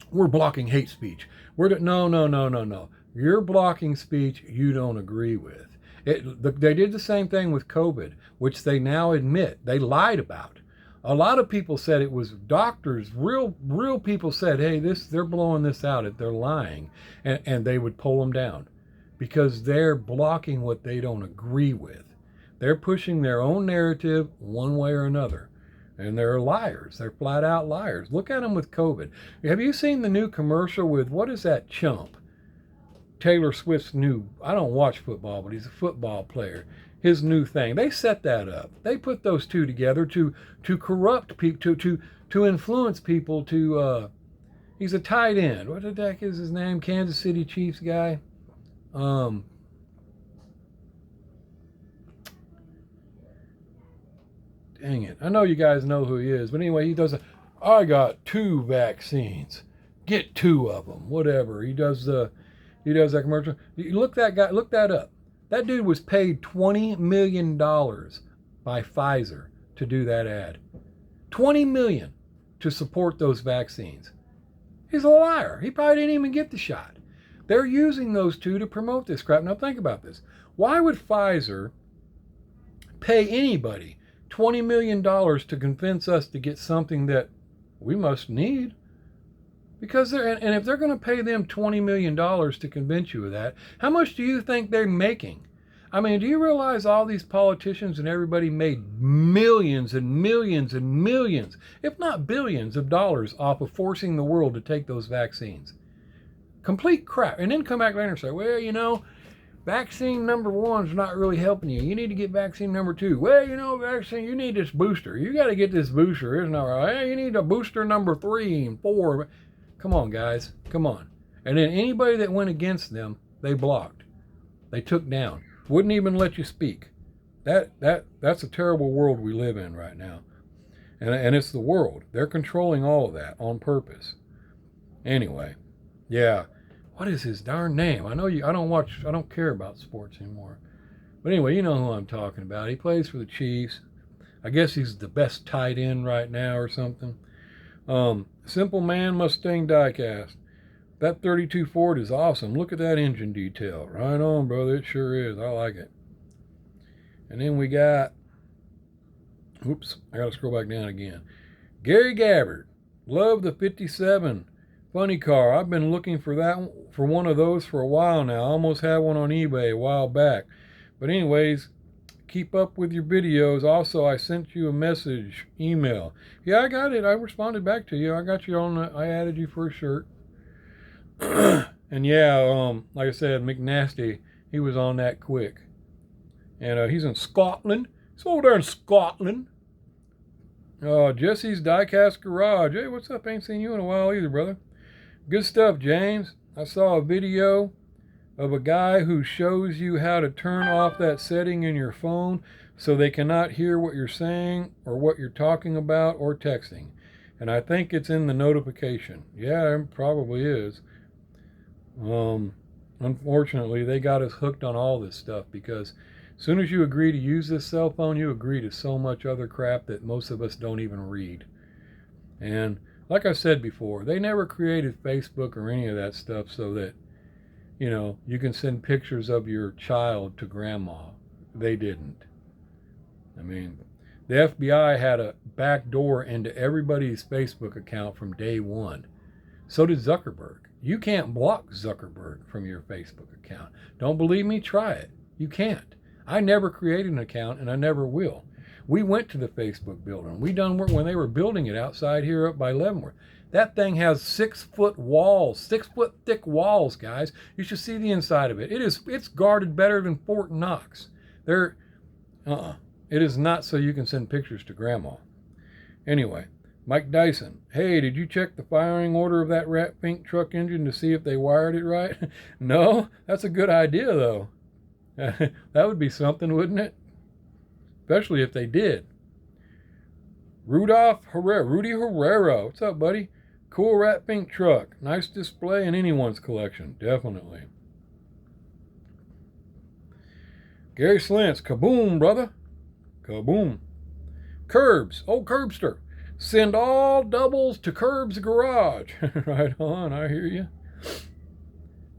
we're blocking hate speech. No. You're blocking speech you don't agree with. They did the same thing with COVID, which they now admit they lied about. A lot of people said it was doctors, real people said, hey, they're blowing this out, they're lying, and they would pull them down because they're blocking what they don't agree with. They're pushing their own narrative one way or another. And they're liars. They're flat out liars. Look at them with COVID. Have you seen the new commercial with, what is that chump? Taylor Swift's new, I don't watch football, but he's a football player. His new thing. They set that up. They put those two together to corrupt people, to influence people to, he's a tight end. What the heck is his name? Kansas City Chiefs guy. Dang it. I know you guys know who he is, but anyway, he does I got 2 vaccines. Get 2 of them. Whatever. He does that commercial. Look that up. That dude was paid $20 million by Pfizer to do that ad. $20 million to support those vaccines. He's a liar. He probably didn't even get the shot. They're using those two to promote this crap. Now think about this. Why would Pfizer pay anybody $20 million to convince us to get something that we must need? Because if they're going to pay them $20 million to convince you of that, how much do you think they're making? I mean, do you realize all these politicians and everybody made millions and millions and millions, if not billions of dollars off of forcing the world to take those vaccines? Complete crap. And then come back later and say, well, vaccine number 1's not really helping you. You need to get vaccine number 2. Well, vaccine, you need this booster. You got to get this booster. Isn't that right? Hey, you need a booster number 3 and 4. Come on, guys. Come on. And then anybody that went against them, they blocked. They took down. Wouldn't even let you speak. That's a terrible world we live in right now. And it's the world. They're controlling all of that on purpose. Anyway, yeah. What is his darn name? I don't care about sports anymore. But anyway, you know who I'm talking about. He plays for the Chiefs. I guess he's the best tight end right now or something. Simple Man Mustang Diecast. That 32 Ford is awesome. Look at that engine detail. Right on, brother. It sure is. I like it. And then we got, oops, I got to scroll back down again. Gary Gabbard. Love the 57 Funny car. I've been looking for one of those for a while now. I almost had one on eBay a while back. But anyways, keep up with your videos. Also, I sent you a message, email. Yeah, I got it. I responded back to you. I got you on. I added you for a shirt. And yeah, like I said, McNasty, he was on that quick. And he's in Scotland. He's over there in Scotland. Jesse's Diecast Garage. Hey, what's up? Ain't seen you in a while either, brother. Good stuff, James. I saw a video of a guy who shows you how to turn off that setting in your phone so they cannot hear what you're saying or what you're talking about or texting. And I think it's in the notification. Yeah, it probably is. Unfortunately, they got us hooked on all this stuff because as soon as you agree to use this cell phone, you agree to so much other crap that most of us don't even read. And like I said before, they never created Facebook or any of that stuff so that, you can send pictures of your child to grandma. They didn't. I mean, the FBI had a back door into everybody's Facebook account from day one. So did Zuckerberg. You can't block Zuckerberg from your Facebook account. Don't believe me? Try it. You can't. I never created an account and I never will. We went to the Facebook building. We done work when they were building it outside here up by Leavenworth. That thing has 6-foot walls, 6-foot thick walls, guys. You should see the inside of it. It's guarded better than Fort Knox. It is not so you can send pictures to grandma. Anyway, Mike Dyson. Hey, did you check the firing order of that rat pink truck engine to see if they wired it right? No, that's a good idea though. That would be something, wouldn't it? Especially if they did. Rudy Herrera. What's up, buddy? Cool rat pink truck. Nice display in anyone's collection. Definitely. Gary Slintz. Kaboom, brother. Kaboom. Curbs. Old Curbster. Send all doubles to Curbs Garage. Right on. I hear you.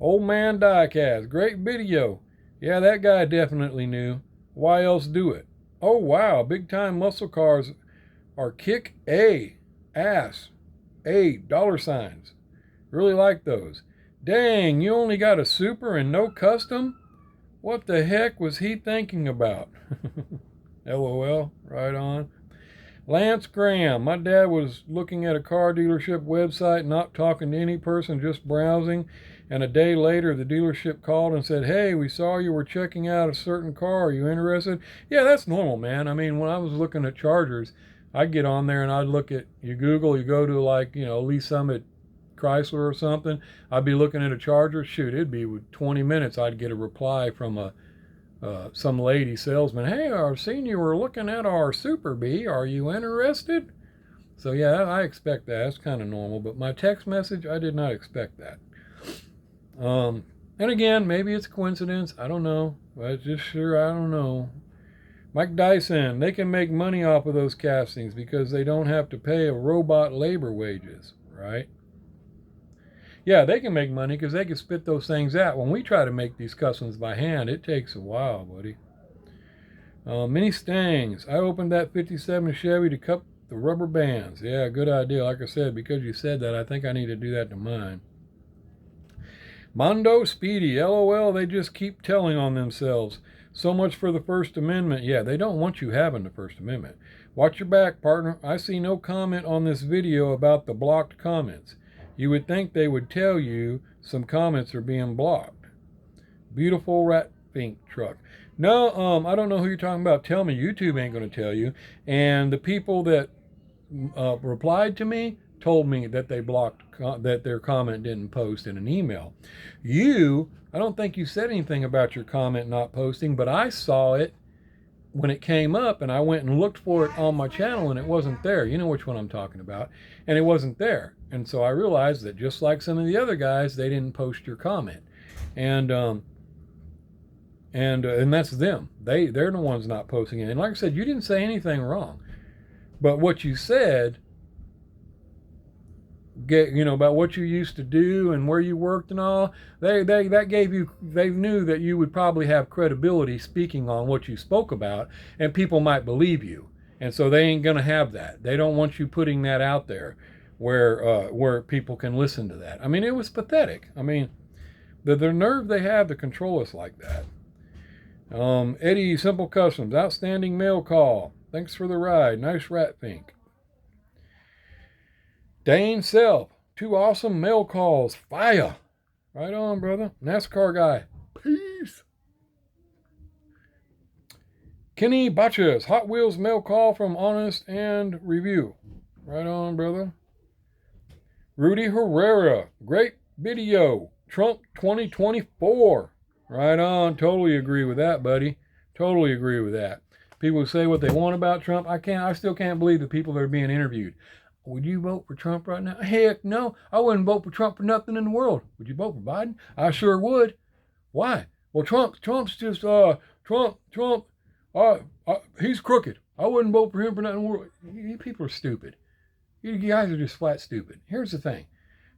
Old Man Diecast. Great video. Yeah, that guy definitely knew. Why else do it? Oh, wow. Big time muscle cars are kick A, ass, A, dollar signs. Really like those. Dang, you only got a super and no custom? What the heck was he thinking about? LOL, right on. Lance Graham, my dad was looking at a car dealership website, not talking to any person, just browsing. And a day later, the dealership called and said, hey, we saw you were checking out a certain car. Are you interested? Yeah, that's normal, man. I mean, when I was looking at Chargers, I'd get on there and I'd look at, you go to like, Lee Summit Chrysler or something. I'd be looking at a Charger. Shoot, it'd be with 20 minutes. I'd get a reply from some lady salesman. Hey, I've seen you were looking at our Super Bee. Are you interested? So yeah, I expect that. That's kind of normal. But my text message, I did not expect that. And again, maybe it's a coincidence. I don't know. I don't know. Mike Dyson, they can make money off of those castings because they don't have to pay a robot labor wages, right? Yeah, they can make money because they can spit those things out. When we try to make these customs by hand, it takes a while, buddy. Mini Stangs. I opened that 57 Chevy to cut the rubber bands. Yeah, good idea. Like I said, because you said that, I think I need to do that to mine. Mondo Speedy. LOL, they just keep telling on themselves. So much for the First Amendment. Yeah, they don't want you having the First Amendment. Watch your back, partner. I see no comment on this video about the blocked comments. You would think they would tell you some comments are being blocked. Beautiful rat pink truck. No, I don't know who you're talking about. Tell me. YouTube ain't going to tell you. And the people that replied to me told me that they blocked, that their comment didn't post in an email. I don't think you said anything about your comment not posting, but I saw it when it came up and I went and looked for it on my channel and it wasn't there. You know which one I'm talking about. And it wasn't there. And so I realized that just like some of the other guys, they didn't post your comment. And that's them. They're the ones not posting it. And like I said, you didn't say anything wrong. But what you said, about what you used to do and where you worked and all, they knew that you would probably have credibility speaking on what you spoke about and people might believe you. And so they ain't going to have that. They don't want you putting that out there. where people can listen to that. I mean, it was pathetic. I mean, the nerve they have to control us like that. Eddie Simple Customs, outstanding mail call. Thanks for the ride. Nice rat pink. Dane Self, 2 awesome mail calls. Fire. Right on, brother. NASCAR guy. Peace. Kenny Botches, Hot Wheels mail call from Honest and Review. Right on, brother. Rudy Herrera, great video. Trump 2024. Right on. Totally agree with that, buddy. Totally agree with that. People say what they want about Trump. I still can't believe the people that are being interviewed. Would you vote for Trump right now? Heck no. I wouldn't vote for Trump for nothing in the world. Would you vote for Biden? I sure would. Why? Well, Trump's just, Trump, he's crooked. I wouldn't vote for him for nothing in the world. You people are stupid. You guys are just flat stupid. Here's the thing.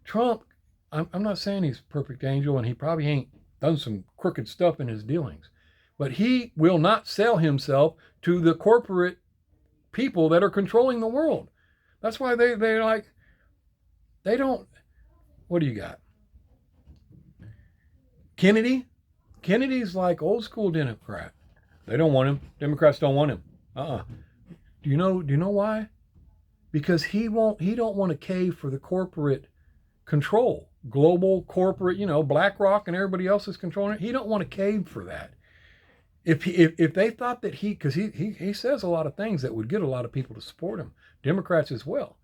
Trump, I'm not saying he's a perfect angel, and he probably ain't done some crooked stuff in his dealings. But he will not sell himself to the corporate people that are controlling the world. That's why they don't. What do you got? Kennedy's like old school Democrat. They don't want him. Democrats don't want him. Do you know why? Because he don't want to cave for the corporate control. Global corporate, BlackRock and everybody else is controlling it. He don't want to cave for that. If they thought that because he says a lot of things that would get a lot of people to support him, Democrats as well,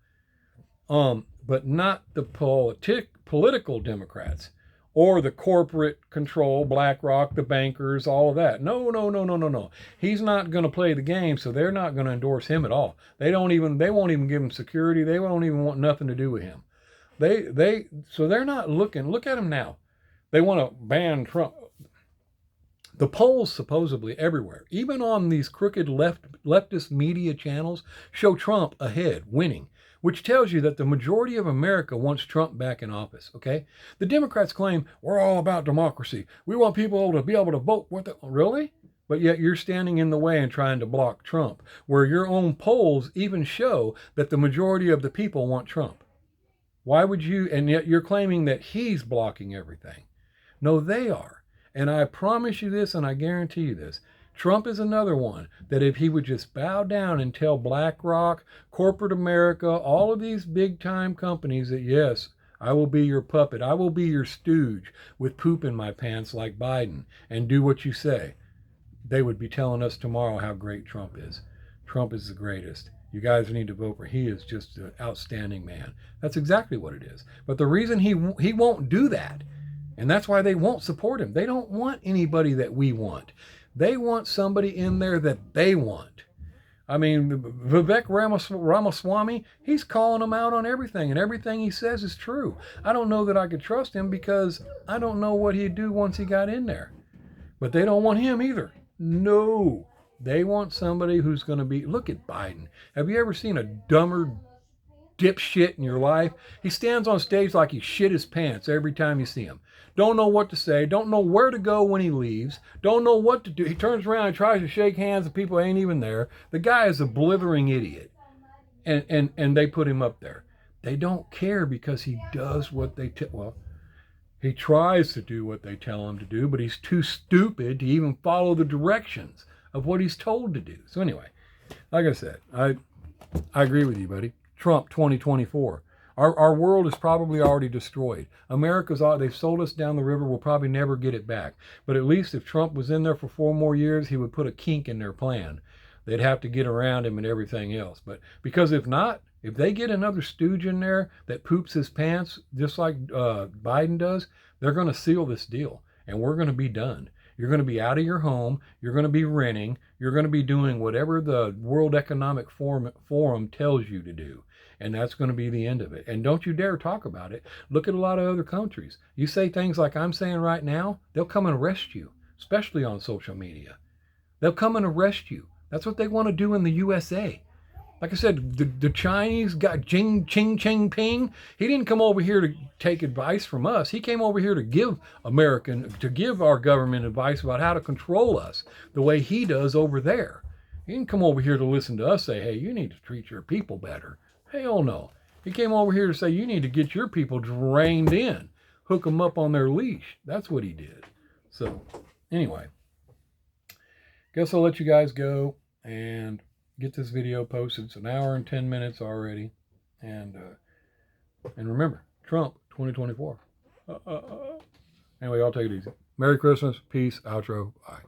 but not the political Democrats or the corporate control, BlackRock, the bankers, all of that. No. He's not going to play the game, so they're not going to endorse him at all. They won't even give him security. They won't even want nothing to do with him. So they're not looking. Look at him now. They want to ban Trump. The polls supposedly everywhere, even on these crooked leftist media channels, show Trump ahead, winning, which tells you that the majority of America wants Trump back in office, okay? The Democrats claim we're all about democracy. We want people to be able to vote. Really? But yet you're standing in the way and trying to block Trump, where your own polls even show that the majority of the people want Trump. Why would you, and yet you're claiming that he's blocking everything. No, they are. And I promise you this, and I guarantee you this, Trump is another one that if he would just bow down and tell BlackRock, corporate America, all of these big time companies that yes, I will be your puppet, I will be your stooge with poop in my pants like Biden and do what you say, they would be telling us tomorrow how great Trump is. Trump is the greatest. You guys need to vote for him. He is just an outstanding man. That's exactly what it is. But the reason he won't do that, and that's why they won't support him. They don't want anybody that we want. They want somebody in there that they want. I mean, Vivek Ramaswamy, he's calling them out on everything, and everything he says is true. I don't know that I could trust him because I don't know what he'd do once he got in there. But they don't want him either. No. They want somebody who's going to be... Look at Biden. Have you ever seen a dumber dipshit in your life? He stands on stage like he shit his pants every time you see him. Don't know what to say, don't know where to go when he leaves, don't know what to do. He turns around and tries to shake hands and people ain't even there. The guy is a blithering idiot. And they put him up there. They don't care because he does what they he tries to do what they tell him to do, but he's too stupid to even follow the directions of what he's told to do. So anyway, like I said, I agree with you, buddy. Trump 2024. Our world is probably already destroyed. They've sold us down the river. We'll probably never get it back. But at least if Trump was in there for 4 more years, he would put a kink in their plan. They'd have to get around him and everything else. But because if not, if they get another stooge in there that poops his pants just like Biden does, they're going to seal this deal and we're going to be done. You're going to be out of your home. You're going to be renting. You're going to be doing whatever the World Economic Forum tells you to do. And that's going to be the end of it. And don't you dare talk about it. Look at a lot of other countries. You say things like I'm saying right now, they'll come and arrest you, especially on social media. They'll come and arrest you. That's what they want to do in the USA. Like I said, the Chinese got Xi Jinping. He didn't come over here to take advice from us. He came over here to give our government advice about how to control us the way he does over there. He didn't come over here to listen to us say, hey, you need to treat your people better. Hell no. He came over here to say, you need to get your people reined in. Hook them up on their leash. That's what he did. So, anyway. Guess I'll let you guys go and get this video posted. It's an hour and 10 minutes already. And remember, Trump 2024. Anyway, I'll take it easy. Merry Christmas. Peace. Outro. Bye.